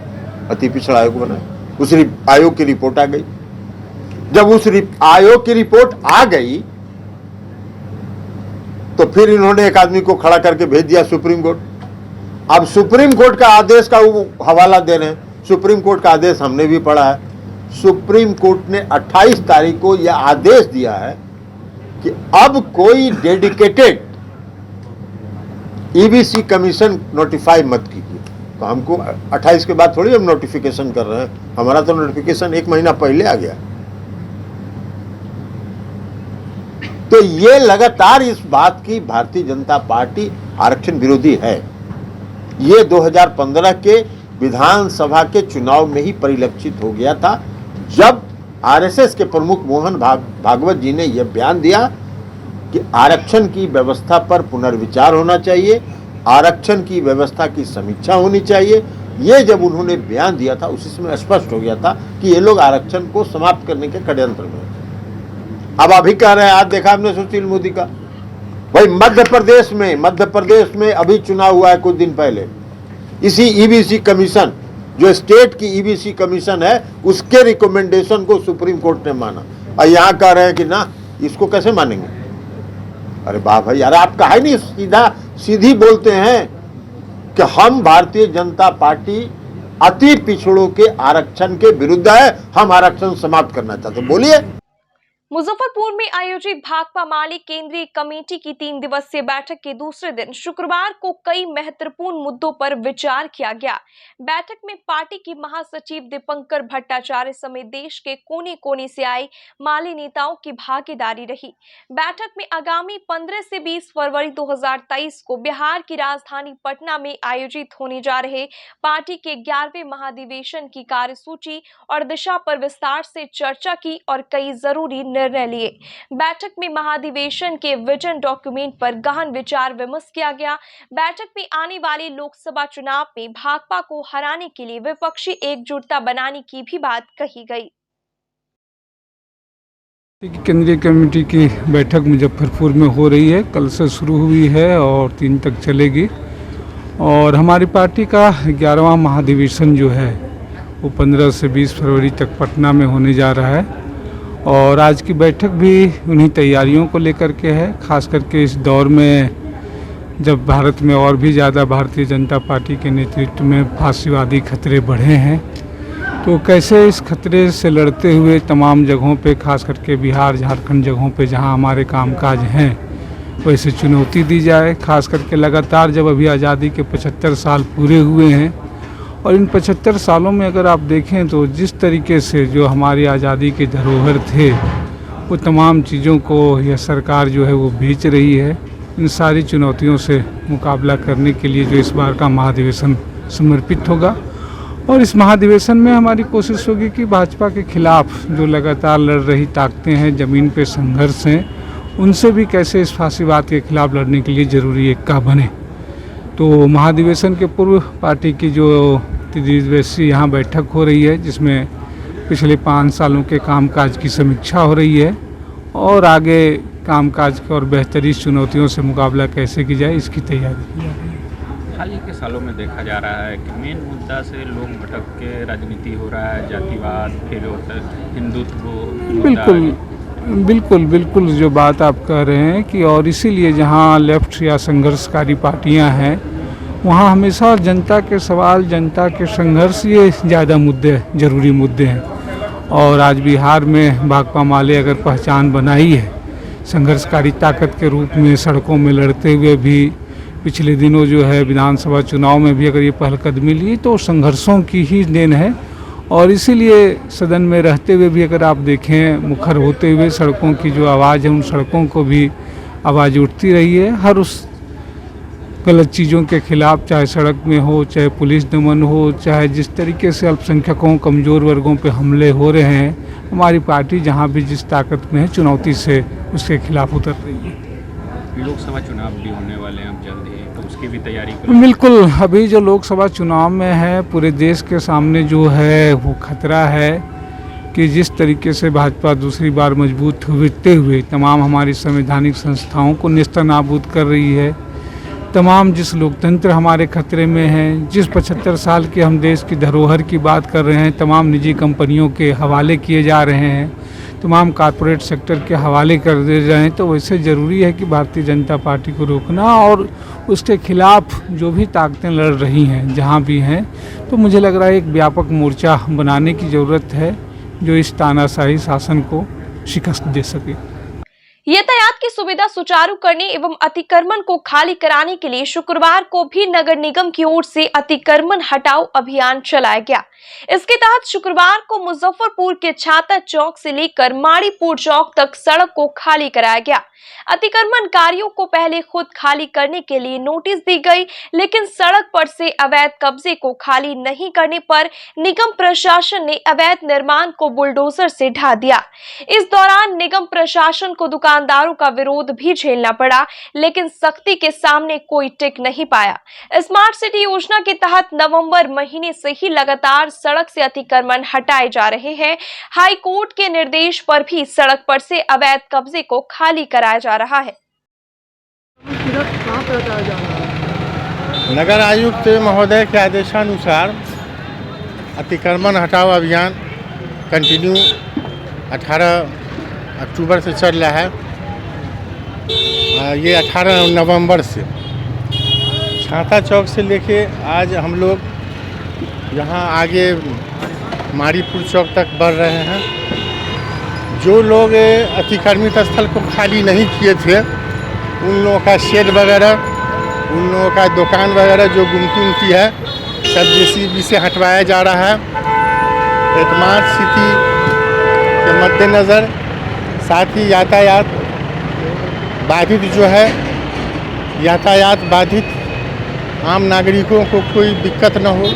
अति पिछड़ा आयोग बनाया। उस आयोग की रिपोर्ट आ गई। जब उस आयोग की रिपोर्ट आ गई तो फिर इन्होंने एक आदमी को खड़ा करके भेज दिया सुप्रीम कोर्ट। अब सुप्रीम कोर्ट का आदेश का वो हवाला दे रहे हैं। सुप्रीम कोर्ट का आदेश हमने भी पढ़ा है। सुप्रीम कोर्ट ने 28 तारीख को यह आदेश दिया है कि अब कोई डेडिकेटेड ईबीसी कमीशन नोटिफाई मत कीजिए। तो हमको 28 के बाद थोड़ी हम नोटिफिकेशन कर रहे हैं, हमारा तो नोटिफिकेशन 1 महीना पहले आ गया। तो ये लगातार इस बात की भारतीय जनता पार्टी आरक्षण विरोधी है। ये 2015 के विधानसभा के चुनाव में ही परिलक्षित हो गया था, जब आरएसएस के प्रमुख मोहन भागवत जी ने यह बयान दिया कि आरक्षण की व्यवस्था पर पुनर्विचार होना चाहिए, आरक्षण की व्यवस्था की समीक्षा होनी चाहिए। ये जब उन्होंने बयान दिया था उसी समय स्पष्ट हो गया था कि ये लोग आरक्षण को समाप्त करने के षड्यंत्र में। अब अभी कह रहे हैं, आज देखा हमने सुशील मोदी का, भाई मध्य प्रदेश में अभी चुनाव हुआ है कुछ दिन पहले, इसी ईबीसी कमीशन जो स्टेट की ईबीसी कमीशन है उसके रिकमेंडेशन को सुप्रीम कोर्ट ने माना और यहाँ कह रहे हैं कि ना इसको कैसे मानेंगे। अरे वाह भाई, यार आप कहा नहीं सीधी बोलते हैं कि हम भारतीय जनता पार्टी अति पिछड़ों के आरक्षण के विरुद्ध है, हम आरक्षण समाप्त करना चाहते। बोलिए। मुजफ्फरपुर में आयोजित भाकपा माले केंद्रीय कमेटी की 3 दिवसीय बैठक के दूसरे दिन शुक्रवार को कई महत्वपूर्ण मुद्दों पर विचार किया गया। बैठक में पार्टी की महासचिव दीपंकर भट्टाचार्य समेत देश के कोने कोने से आए माले नेताओं की भागीदारी रही। बैठक में आगामी 15 से 20 फरवरी 2023 को बिहार की राजधानी पटना में आयोजित होने जा रहे पार्टी के 11वें महाधिवेशन की कार्यसूची और दिशा पर विस्तार से चर्चा की और कई जरूरी निर्णय लिए। बैठक में महाधिवेशन के विजन डॉक्यूमेंट पर गहन विचार विमर्श किया गया। बैठक में आने वाले लोकसभा चुनाव में भाकपा को हराने के लिए विपक्षी एकजुटता बनाने की भी बात कही गई। केंद्रीय कमेटी की बैठक मुजफ्फरपुर में हो रही है, कल से शुरू हुई है और 3 तक चलेगी। और हमारी पार्टी का 11वां महाधिवेशन जो है वो 15 से 20 फरवरी तक पटना में होने जा रहा है और आज की बैठक भी उन्हीं तैयारियों को लेकर के है। खास करके इस दौर में जब भारत में और भी ज़्यादा भारतीय जनता पार्टी के नेतृत्व में फासीवादी खतरे बढ़े हैं, तो कैसे इस खतरे से लड़ते हुए तमाम जगहों पे, खास करके बिहार झारखंड जगहों पे जहां हमारे कामकाज हैं, वैसे चुनौती दी जाए। खास करके लगातार जब अभी आज़ादी के 75 साल पूरे हुए हैं और इन 75 सालों में अगर आप देखें तो जिस तरीके से जो हमारी आज़ादी के धरोहर थे वो तमाम चीज़ों को यह सरकार जो है वो बेच रही है। इन सारी चुनौतियों से मुकाबला करने के लिए जो इस बार का महाधिवेशन समर्पित होगा और इस महाधिवेशन में हमारी कोशिश होगी कि भाजपा के खिलाफ जो लगातार लड़ रही ताकतें हैं, ज़मीन पे संघर्ष हैं, उनसे भी कैसे इस फासीवाद के खिलाफ लड़ने के लिए ज़रूरी एकता बने। तो महाधिवेशन के पूर्व पार्टी की जो 3 दिवसीय यहाँ बैठक हो रही है, जिसमें पिछले 5 सालों के कामकाज की समीक्षा हो रही है और आगे कामकाज और बेहतरीन चुनौतियों से मुकाबला कैसे की जाए इसकी तैयारी की जा रही है। हाल ही के सालों में देखा जा रहा है कि मेन मुद्दा से लोग भटक के राजनीति हो रहा है, जातिवाद, फिर होता है हिंदुत्व बिल्कुल बिल्कुल जो बात आप कह रहे हैं कि और इसीलिए जहाँ लेफ्ट या संघर्षकारी पार्टियां हैं वहाँ हमेशा जनता के सवाल, जनता के संघर्ष, ये ज़्यादा मुद्दे, जरूरी मुद्दे हैं। और आज बिहार में भाकपा माले अगर पहचान बनाई है संघर्षकारी ताकत के रूप में, सड़कों में लड़ते हुए भी, पिछले दिनों जो है विधानसभा चुनाव में भी अगर ये पहलकदमी ली तो संघर्षों की ही देन है। और इसीलिए सदन में रहते हुए भी अगर आप देखें, मुखर होते हुए सड़कों की जो आवाज़ है, उन सड़कों को भी आवाज़ उठती रही है। हर उस गलत चीज़ों के खिलाफ, चाहे सड़क में हो, चाहे पुलिस दमन हो, चाहे जिस तरीके से अल्पसंख्यकों, कमज़ोर वर्गों पे हमले हो रहे हैं, हमारी पार्टी जहाँ भी जिस ताकत में है चुनौती से उसके खिलाफ उतर रही है। लोकसभा चुनाव भी होने वाले हैं अब जल्द ही, तो उसकी भी तैयारी बिल्कुल। अभी जो लोकसभा चुनाव में है, पूरे देश के सामने जो है वो खतरा है कि जिस तरीके से भाजपा दूसरी बार मजबूत होते हुए तमाम हमारी संवैधानिक संस्थाओं को नेस्तनाबूद कर रही है, तमाम जिस लोकतंत्र हमारे खतरे में है, जिस 75 साल के हम देश की धरोहर की बात कर रहे हैं, तमाम निजी कंपनियों के हवाले किए जा रहे हैं, तमाम कॉरपोरेट सेक्टर के हवाले कर दे रहे हैं, तो वैसे ज़रूरी है कि भारतीय जनता पार्टी को रोकना और उसके खिलाफ जो भी ताकतें लड़ रही हैं जहाँ भी हैं, तो मुझे लग रहा है एक व्यापक मोर्चा बनाने की ज़रूरत है जो इस तानाशाही शासन को शिकस्त दे सके। यातायात की सुविधा सुचारू करने एवं अतिक्रमण को खाली कराने के लिए शुक्रवार को भी नगर निगम की ओर से अतिक्रमण हटाओ अभियान चलाया गया। इसके तहत शुक्रवार को मुजफ्फरपुर के छाता चौक से लेकर माड़ीपुर चौक तक सड़क को खाली कराया गया। अतिक्रमणकारियों को पहले खुद खाली करने के लिए नोटिस दी गई, लेकिन सड़क पर से अवैध कब्जे को खाली नहीं करने पर निगम प्रशासन ने अवैध निर्माण को बुलडोजर से ढा दिया। इस दौरान निगम प्रशासन को दुकानदारों का विरोध भी झेलना पड़ा, लेकिन सख्ती के सामने कोई टिक नहीं पाया। स्मार्ट सिटी योजना के तहत नवंबर महीने से ही लगातार सड़क से अतिक्रमण हटाए जा रहे हैं। हाई कोर्ट के निर्देश पर भी सड़क पर से अवैध कब्जे को खाली कराया जा रहा है। नगर आयुक्त महोदय के आदेशानुसार अतिक्रमण हटाओ अभियान कंटिन्यू 18 अक्टूबर से चल रहा है। ये 18 नवंबर से छाता चौक से लेके आज हम लोग यहाँ आगे माड़ीपुर चौक तक बढ़ रहे हैं। जो लोग अतिक्रमित स्थल को खाली नहीं किए थे, उन लोगों का शेड वगैरह, उन लोगों का दुकान वगैरह जो गुमती है, सब जेसीबी से हटवाया जा रहा है। स्मार्ट सिटी के मद्देनज़र साथ ही यातायात बाधित जो है, यातायात बाधित आम नागरिकों को कोई दिक्कत न हो,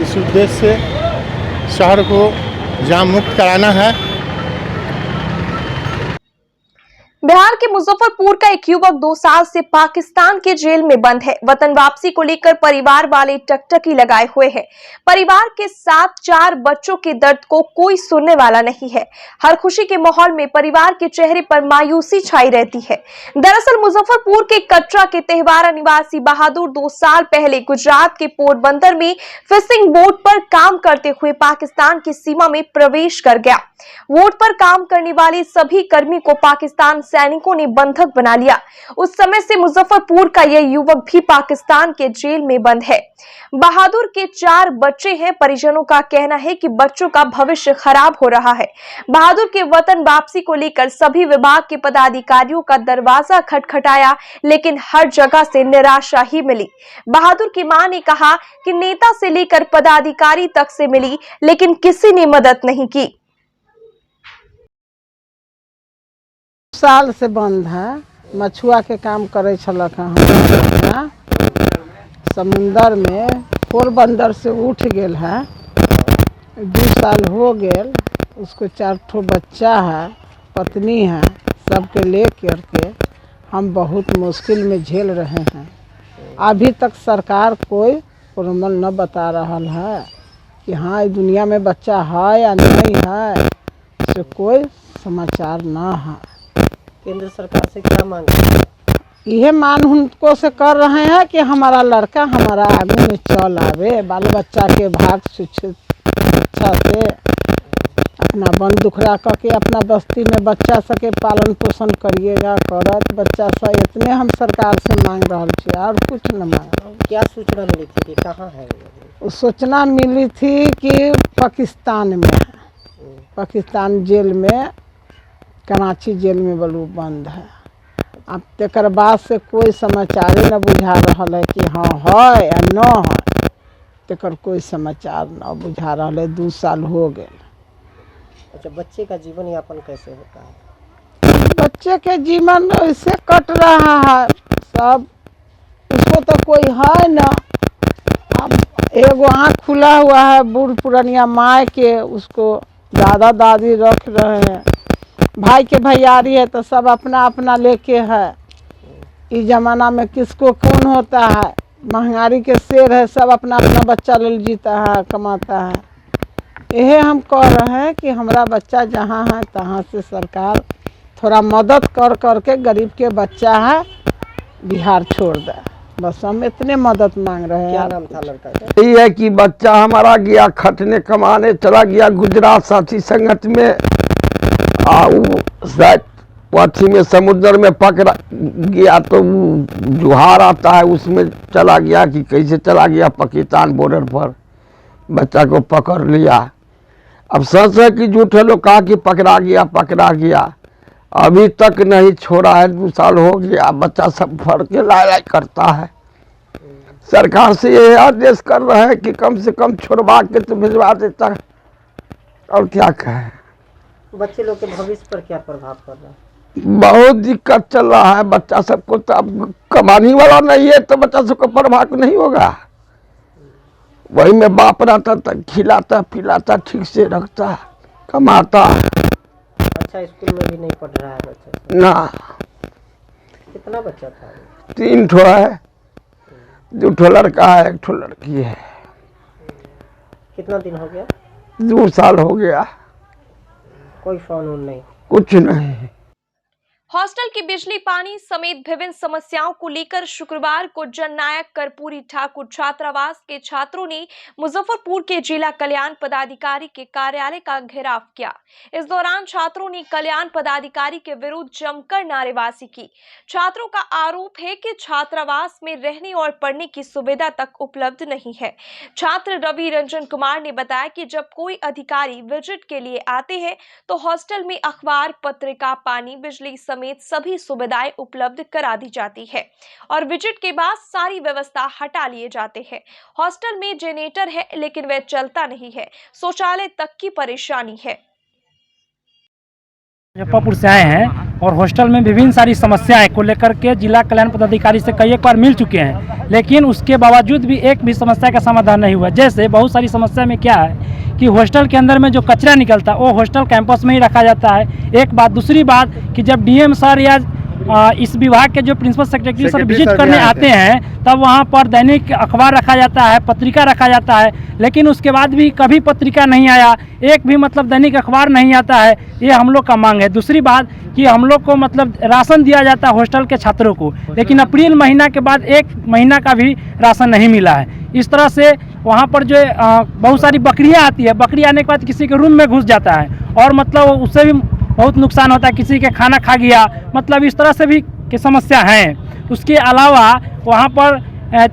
इस उद्देश्य से शहर को जाम मुक्त कराना है। बिहार के मुजफ्फरपुर का एक युवक 2 साल से पाकिस्तान के जेल में बंद है। वतन वापसी को लेकर परिवार वाले टकटकी लगाए हुए हैं। परिवार के साथ 4 बच्चों के दर्द को कोई सुनने वाला नहीं है। हर खुशी के माहौल में परिवार के चेहरे पर मायूसी छाई रहती है। दरअसल मुजफ्फरपुर के कटरा के तेहवारा निवासी बहादुर 2 साल पहले गुजरात के पोरबंदर में फिशिंग बोट पर काम करते हुए पाकिस्तान की सीमा में प्रवेश कर गया। बोट पर काम करने वाले सभी कर्मी को पाकिस्तान सैनिकों ने बंधक बना लिया। उस समय से मुजफ्फरपुर का यह युवक भी पाकिस्तान के जेल में बंद है। बहादुर के 4 बच्चे हैं। परिजनों का कहना है कि बच्चों का भविष्य खराब हो रहा है। बहादुर के वतन वापसी को लेकर सभी विभाग के पदाधिकारियों का दरवाजा खटखटाया, लेकिन हर जगह से निराशा ही मिली। बहादुर की मां ने कहा कि नेता से लेकर पदाधिकारी तक से मिली, लेकिन किसी ने मदद नहीं की। साल से बंद है। मछुआ के काम करे छलक हैं। समुंदर में पोरबंदर से उठ गेल है। 2 साल हो गेल। उसको 4 ठो बच्चा है, पत्नी है, सबके ले करके हम बहुत मुश्किल में झेल रहे हैं। अभी तक सरकार कोई प्रमाण न बता रहा है कि हाँ इस दुनिया में बच्चा है या नहीं है। इससे कोई समाचार ना है। केंद्र सरकार से क्या मांग है? यह मान उनको से कर रहे हैं कि हमारा लड़का हमारा आगे में चल आवे, बाल बच्चा के भाग शिक्षित अच्छा से अपना बन दुखड़ा करके अपना बस्ती में बच्चा सके पालन पोषण करिएगा करत बच्चा सा। इतने हम सरकार से मांग रहा छे और कुछ न मांग। क्या सूचना मिली थी कि कहाँ है वो? सूचना मिली थी कि पाकिस्तान में है, पाकिस्तान जेल में, कराची जेल में बलू बंद है। अब तकर बाद से कोई समाचार न बुझा रहा है कि हाँ है या न है, तकर कोई समाचार न बुझा रहा है। 2 साल हो गए। अच्छा, बच्चे का जीवन यापन कैसे होता है? बच्चे के जीवन ऐसे कट रहा है सब, उसको तो कोई है न। अब एगो आँख खुला हुआ है बूढ़ पुरानिया माँ के, उसको दादा दादी रख रहे हैं। भाई के भैयारी है तो सब अपना अपना लेके है। इस जमाना में किसको कौन होता है, महंगाई के शेर है, सब अपना अपना बच्चा ले जीता है, कमाता है। यह हम कह रहे हैं कि हमारा बच्चा जहाँ है तहाँ से सरकार थोड़ा मदद कर करके गरीब के बच्चा है बिहार छोड़ दे, बस हम इतने मदद मांग रहे हैं। क्या नाम था लड़का का? यही है कि बच्चा हमारा गया खटने कमाने चला गया गुजरात साथी संगत में, शायद पश्चिम में समुद्र में पकड़ा गया तो जुहार आता है उसमें चला गया कि कैसे चला गया पाकिस्तान बॉर्डर पर, बच्चा को पकड़ लिया। अब सच है कि झूठे लोग कहा कि पकड़ा गया, अभी तक नहीं छोड़ा है। 2 साल हो गया, बच्चा सब फड़ के लाई करता है। सरकार से ये आदेश कर रहे हैं कि कम से कम छोड़वा के तो भिजवा देता है, और क्या कहें। बच्चे लोग के भविष्य पर क्या प्रभाव पड़ रहा है? बहुत दिक्कत चल रहा है बच्चा सबको, तो अब कमाने वाला नहीं है तो बच्चा सबको प्रभाव नहीं होगा। वही में बाप रहता था, खिलाता पिलाता ठीक से रखता कमाता। अच्छा, स्कूल में भी नहीं पढ़ रहा है बच्चा ना। कितना बच्चा था? 3 ठो है, 2 ठो लड़का है, 1 ठो लड़की है। कितना दिन हो गया? 2 साल हो गया। कोई फोन नहीं? कुछ नहीं। हॉस्टल की बिजली पानी समेत विभिन्न समस्याओं को लेकर शुक्रवार को जननायक कर्पूरी ठाकुर छात्रावास के छात्रों ने मुजफ्फरपुर के जिला कल्याण पदाधिकारी के कार्यालय का घेराव किया। इस दौरान छात्रों ने कल्याण पदाधिकारी के विरुद्ध जमकर नारेबाजी की। छात्रों का आरोप है कि छात्रावास में रहने और पढ़ने की सुविधा तक उपलब्ध नहीं है। छात्र रवि रंजन कुमार ने बताया कि जब कोई अधिकारी विजिट के लिए आते हैं तो हॉस्टल में अखबार, पत्रिका, पानी, बिजली समेत सभी सुविधाएं उपलब्ध करा दी जाती है और विजिट के बाद सारी व्यवस्था हटा लिए जाते हैं। हॉस्टल में जनरेटर है लेकिन वह चलता नहीं है, शौचालय तक की परेशानी है। मुजफ्फरपुर से आए हैं और हॉस्टल में विभिन्न सारी समस्याएं को लेकर के जिला कल्याण पदाधिकारी से कई एक बार मिल चुके हैं, लेकिन उसके बावजूद भी एक भी समस्या का समाधान नहीं हुआ। जैसे बहुत सारी समस्या में क्या है कि हॉस्टल के अंदर में जो कचरा निकलता है वो हॉस्टल कैंपस में ही रखा जाता है, एक बात। दूसरी बात कि जब डीएम सर या इस विभाग के जो प्रिंसिपल सेक्रेटरी सर विजिट करने आते हैं तब वहाँ पर दैनिक अखबार रखा जाता है, पत्रिका रखा जाता है, लेकिन उसके बाद भी कभी पत्रिका नहीं आया, एक भी मतलब दैनिक अखबार नहीं आता है। ये हम लोग का मांग है। दूसरी बात कि हम लोग को मतलब राशन दिया जाता है हॉस्टल के छात्रों को, लेकिन अप्रैल महीना के बाद 1 महीना का भी राशन नहीं मिला है। इस तरह से वहाँ पर जो बहुत सारी बकरियाँ आती है, बकरी आने के बाद किसी के रूम में घुस जाता है और मतलब उससे भी बहुत नुकसान होता है, किसी के खाना खा गया, मतलब इस तरह से भी की समस्या है। उसके अलावा वहाँ पर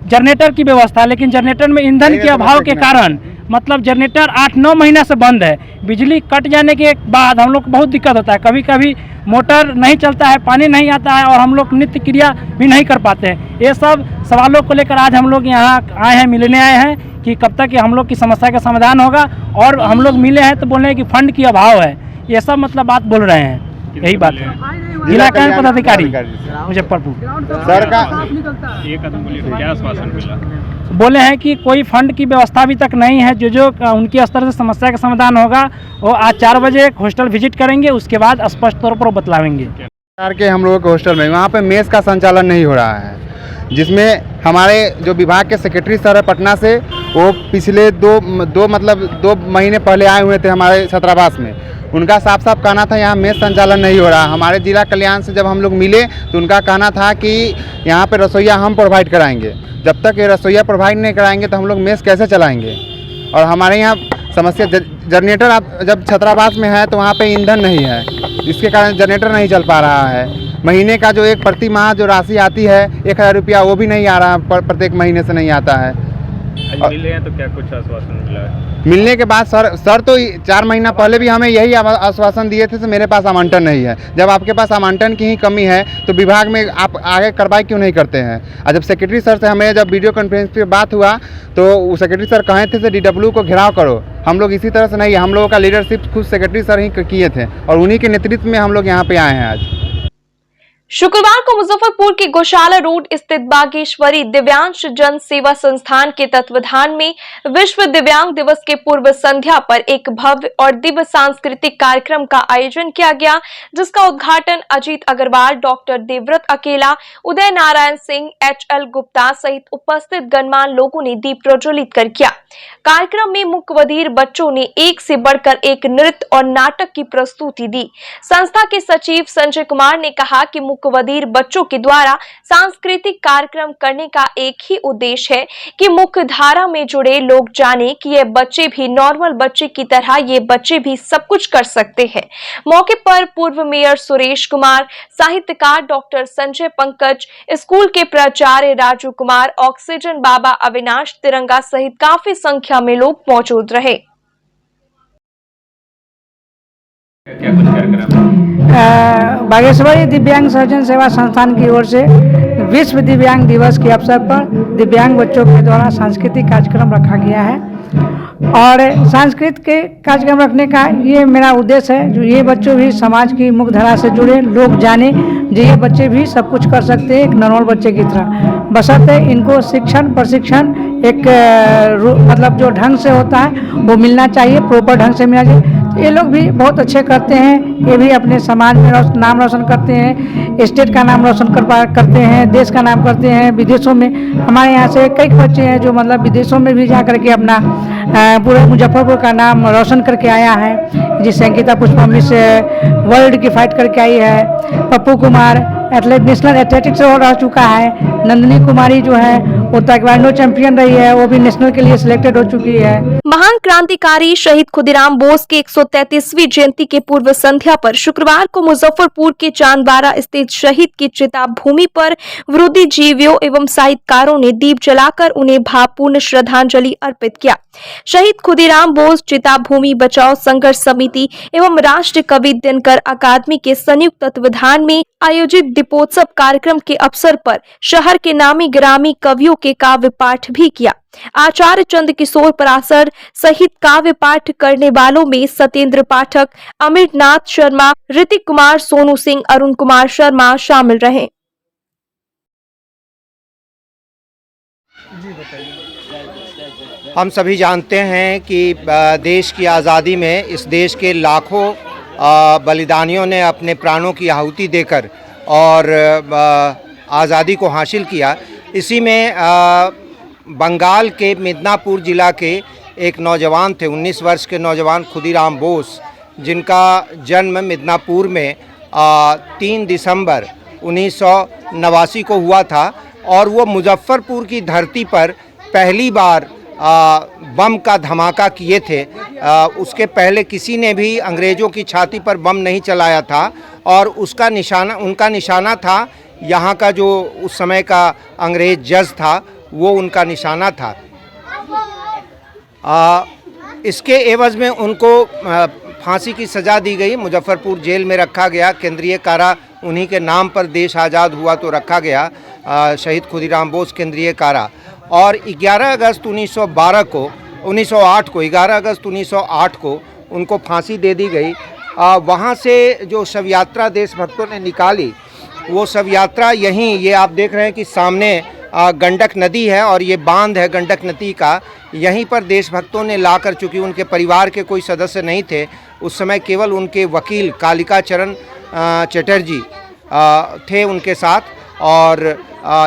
जनरेटर की व्यवस्था, लेकिन जनरेटर में ईंधन के अभाव के कारण मतलब जनरेटर 8-9 महीना से बंद है। बिजली कट जाने के बाद हम लोग को बहुत दिक्कत होता है, कभी कभी मोटर नहीं चलता है, पानी नहीं आता है और हम लोग नित्य क्रिया भी नहीं कर पाते हैं। ये सब सवालों को लेकर आज हम लोग यहाँ आए हैं, मिलने आए हैं कि कब तक हम लोग की समस्या का समाधान होगा। और हम लोग मिले हैं तो बोल रहे हैं कि फंड की अभाव है, ये सब मतलब बात बोल रहे हैं। यही बात है। जिला कल्याण पदाधिकारी मुजफ्फरपुर सर का क्या आश्वासन मिला? बोले हैं कि कोई फंड की व्यवस्था अभी तक नहीं है, जो उनके स्तर से समस्या का समाधान होगा वो आज 4 बजे हॉस्टल विजिट करेंगे, उसके बाद स्पष्ट तौर पर बतलावेंगे। सरकार के हम लोगों के हॉस्टल में वहाँ पे मेस का संचालन नहीं हो रहा है, जिसमें हमारे जो विभाग के सेक्रेटरी सर है पटना से वो पिछले दो महीने पहले आए हुए थे हमारे छात्रावास में। उनका साफ साफ कहना था यहाँ मेस संचालन नहीं हो रहा। हमारे जिला कल्याण से जब हम लोग मिले तो उनका कहना था कि यहाँ पे रसोईया हम प्रोवाइड कराएंगे। जब तक ये रसोईया प्रोवाइड नहीं कराएंगे तो हम लोग मेस कैसे चलाएंगे। और हमारे यहाँ समस्या जनरेटर, आप जब छात्रावास में है तो वहाँ पे ईंधन नहीं है, इसके कारण जनरेटर नहीं चल पा रहा है। महीने का जो एक प्रति माह जो राशि आती है 1000 रुपया, वो भी नहीं आ रहा, प्रत्येक महीने से नहीं आता है। मिले हैं तो क्या कुछ आश्वासन मिला है? मिलने के बाद सर तो 4 महीना पहले भी हमें यही आश्वासन दिए थे, मेरे पास आवंटन नहीं है। जब आपके पास आवंटन की ही कमी है तो विभाग में आप आगे कार्रवाई क्यों नहीं करते हैं। और जब सेक्रेटरी सर से हमें जब वीडियो कॉन्फ्रेंस पे बात हुआ तो सेक्रेटरी सर कहे थे DW को घेराव करो। हम लोग इसी तरह से नहीं, हम लोगों का लीडरशिप खुद सेक्रेटरी सर ही किए थे और उन्हीं के नेतृत्व में हम लोग यहाँ पे आए हैं आज। शुक्रवार को मुजफ्फरपुर के गौशाला रोड स्थित बागेश्वरी दिव्यांश जन सेवा संस्थान के तत्वाधान में विश्व दिव्यांग दिवस के पूर्व संध्या पर एक भव्य और दिव्य सांस्कृतिक कार्यक्रम का आयोजन किया गया, जिसका उद्घाटन अजीत अग्रवाल, डॉक्टर देवव्रत अकेला, उदय नारायण सिंह, HL गुप्ता सहित उपस्थित गणमान्य लोगों ने दीप प्रज्वलित कर किया। कार्यक्रम में मुख्य बधिर बच्चों ने एक से बढ़कर एक नृत्य और नाटक की प्रस्तुति दी। संस्था के सचिव संजय कुमार ने कहा कि मुख्य बधिर बच्चों के द्वारा सांस्कृतिक कार्यक्रम करने का एक ही उद्देश्य है कि मुख्य धारा में जुड़े लोग जाने कि ये बच्चे भी नॉर्मल बच्चे की तरह ये बच्चे भी सब कुछ कर सकते हैं। मौके पर पूर्व मेयर सुरेश कुमार, साहित्यकार डॉक्टर संजय पंकज, स्कूल के प्राचार्य राजू कुमार, ऑक्सीजन बाबा अविनाश तिरंगा सहित काफी संख्या में लोग मौजूद रहे। क्या कुछ कार्यक्रम? बागेश्वरी दिव्यांग सर्जन सेवा संस्थान की ओर से विश्व दिव्यांग दिवस के अवसर पर दिव्यांग बच्चों के द्वारा सांस्कृतिक कार्यक्रम रखा गया है और सांस्कृतिक कार्यक्रम रखने का ये मेरा उद्देश्य है, जो ये बच्चों भी समाज की मुख्य धारा से जुड़े लोग जाने जो ये बच्चे भी सब कुछ कर सकते हैं एक नॉर्मल बच्चे की तरह, बशर्ते इनको शिक्षण प्रशिक्षण एक मतलब जो ढंग से होता है वो मिलना चाहिए, प्रॉपर ढंग से मिलना चाहिए। ये लोग भी बहुत अच्छे करते हैं, ये भी अपने समाज में नाम रोशन करते हैं, स्टेट का नाम रोशन करते हैं, देश का नाम करते हैं। विदेशों में हमारे यहाँ से कई बच्चे हैं जो मतलब विदेशों में भी जा करके अपना पूरे मुजफ्फरपुर का नाम रोशन करके आया है। जिससे अंकिता पुष्पम से वर्ल्ड की फाइट करके आई है, पप्पू कुमार नेशनल एथलेटिक्स से रह चुका है, नंदिनी कुमारी जो है वो ताइक्वांडो चैंपियन रही है, वो भी नेशनल के लिए सिलेक्टेड हो चुकी है। महान क्रांतिकारी शहीद खुदीराम बोस के 133वीं जयंती के पूर्व संध्या पर शुक्रवार को मुजफ्फरपुर के चांदबारा स्थित शहीद की चिता भूमि पर बुद्धिजीवियों एवं साहित्यकारों ने दीप जलाकर उन्हें भावपूर्ण श्रद्धांजलि अर्पित किया। शहीद खुदीराम बोस चिता भूमि बचाओ संघर्ष समिति एवं राष्ट्र कवि दिनकर अकादमी के संयुक्त तत्वाधान में आयोजित दीपोत्सव कार्यक्रम के अवसर पर शहर के नामी ग्रामी कवियों के काव्य पाठ भी किया। आचार्य चंद्र किशोर पराशर सहित काव्य पाठ करने वालों में सत्येंद्र पाठक, अमिरनाथ शर्मा, ऋतिक कुमार, सोनू सिंह, अरुण कुमार शर्मा शामिल रहे। हम सभी जानते हैं कि देश की आज़ादी में इस देश के लाखों बलिदानियों ने अपने प्राणों की आहुति देकर और आज़ादी को हासिल किया। इसी में बंगाल के मिदनापुर ज़िला के एक नौजवान थे, 19 वर्ष के नौजवान खुदीराम बोस, जिनका जन्म मिदनापुर में 3 दिसंबर 1989 को हुआ था और वो मुजफ्फरपुर की धरती पर पहली बार बम का धमाका किए थे। उसके पहले किसी ने भी अंग्रेज़ों की छाती पर बम नहीं चलाया था और उनका निशाना था यहाँ का जो उस समय का अंग्रेज़ जज था, वो उनका निशाना था। इसके एवज़ में उनको फांसी की सज़ा दी गई, मुजफ्फरपुर जेल में रखा गया। केंद्रीय कारा उन्हीं के नाम पर देश आज़ाद हुआ तो रखा गया, शहीद खुदीराम बोस केंद्रीय कारा। और 11 अगस्त 1908 को उनको फांसी दे दी गई। वहाँ से जो शव यात्रा देशभक्तों ने निकाली, वो शव यात्रा यहीं, ये आप देख रहे हैं कि सामने गंडक नदी है और ये बांध है गंडक नदी का, यहीं पर देशभक्तों ने लाकर, चूँकि उनके परिवार के कोई सदस्य नहीं थे उस समय, केवल उनके वकील कालिका चरण चटर्जी थे उनके साथ, और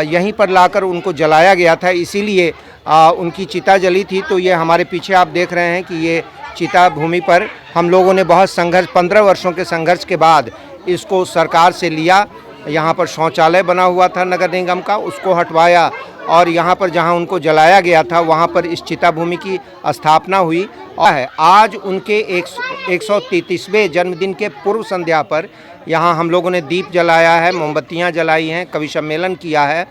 यहीं पर लाकर उनको जलाया गया था, इसीलिए उनकी चिता जली थी। तो ये हमारे पीछे आप देख रहे हैं कि ये चिता भूमि पर हम लोगों ने बहुत संघर्ष, 15 वर्षों के संघर्ष के बाद इसको सरकार से लिया। यहाँ पर शौचालय बना हुआ था नगर निगम का, उसको हटवाया और यहाँ पर जहाँ उनको जलाया गया था वहाँ पर इस चिता भूमि की स्थापना हुई। और आज उनके 133वें जन्मदिन के पूर्व संध्या पर यहाँ हम लोगों ने दीप जलाया है, मोमबत्तियाँ जलाई हैं, कवि सम्मेलन किया है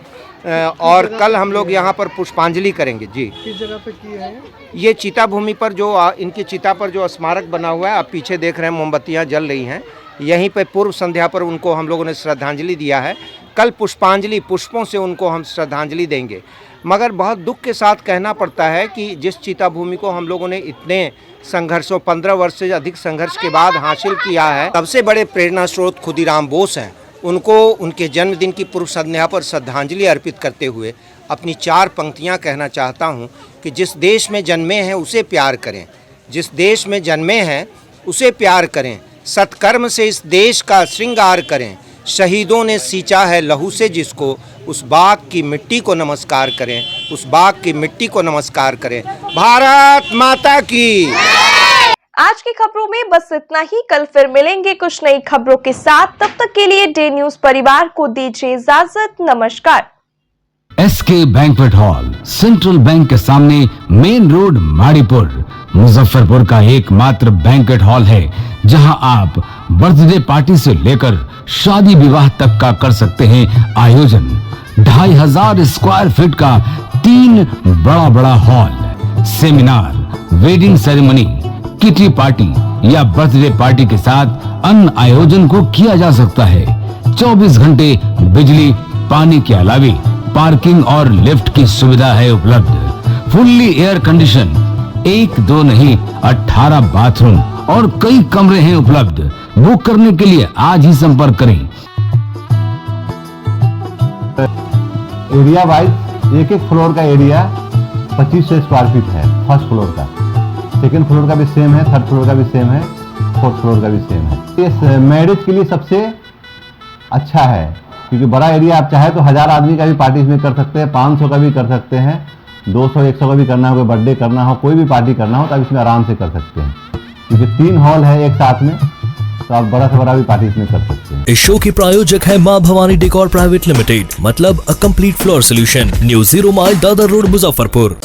और कल हम लोग यहाँ पर पुष्पांजलि करेंगे। जी, किस जगह पे किए हैं? ये चिता भूमि पर जो इनकी चिता पर जो स्मारक बना हुआ है, आप पीछे देख रहे हैं मोमबत्तियाँ जल रही हैं, यहीं पे पूर्व संध्या पर उनको हम लोगों ने श्रद्धांजलि दिया है। कल पुष्पांजलि, पुष्पों से उनको हम श्रद्धांजलि देंगे। मगर बहुत दुख के साथ कहना पड़ता है कि जिस चिता भूमि को हम लोगों ने इतने संघर्षों, 15 वर्ष से अधिक संघर्ष के बाद हासिल किया है, सबसे बड़े प्रेरणा स्रोत खुदीराम बोस हैं। उनको उनके जन्मदिन की पूर्व संध्या पर श्रद्धांजलि अर्पित करते हुए अपनी 4 पंक्तियाँ कहना चाहता हूँ कि जिस देश में जन्मे हैं उसे प्यार करें, जिस देश में जन्मे हैं उसे प्यार करें, सत्कर्म से इस देश का श्रृंगार करें, शहीदों ने सींचा है लहू से जिसको, उस बाग की मिट्टी को नमस्कार करें, उस बाग की मिट्टी को नमस्कार करें। भारत माता की। आज की खबरों में बस इतना ही। कल फिर मिलेंगे कुछ नई खबरों के साथ। तब तक के लिए डे न्यूज परिवार को दीजिए इजाजत। नमस्कार। SK banquet hall, central bank के सामने, मेन रोड, माड़ीपुर, मुजफ्फरपुर का एकमात्र बैंक्वेट हॉल है जहां आप बर्थडे पार्टी से लेकर शादी विवाह तक का कर सकते हैं आयोजन। 2500 स्क्वायर फीट का 3 बड़ा hall, seminar, wedding ceremony, kitty party या बर्थडे पार्टी के साथ अन्य आयोजन को किया जा सकता है। 24 घंटे बिजली पानी के अलावे पार्किंग और लिफ्ट की सुविधा है उपलब्ध। फुल्ली एयर कंडीशन, 1 2 नहीं 18 बाथरूम और कई कमरे हैं उपलब्ध। बुक करने के लिए आज ही संपर्क करें। एरिया वाइज एक फ्लोर का एरिया 2500 स्क्वायर फीट है। फर्स्ट फ्लोर का, सेकंड फ्लोर का भी सेम है, थर्ड फ्लोर का भी सेम है, फोर्थ फ्लोर का भी सेम है। ये मैरिज के लिए सबसे अच्छा है क्योंकि बड़ा एरिया, आप चाहे तो 1000 आदमी का भी पार्टी इसमें कर सकते हैं, 500 का भी कर सकते हैं, 200-100 का भी करना हो, कोई बर्थडे करना हो, कोई भी पार्टी करना हो तो आप इसमें आराम से कर सकते हैं क्योंकि 3 हॉल है एक साथ में, तो आप बड़ा से बड़ा भी पार्टी इसमें कर सकते हैं। इस शो के प्रायोजक है मां भवानी डेकोर प्राइवेट लिमिटेड, मतलब a complete floor solution, new 0 mile Dadar road, Muzaffarpur.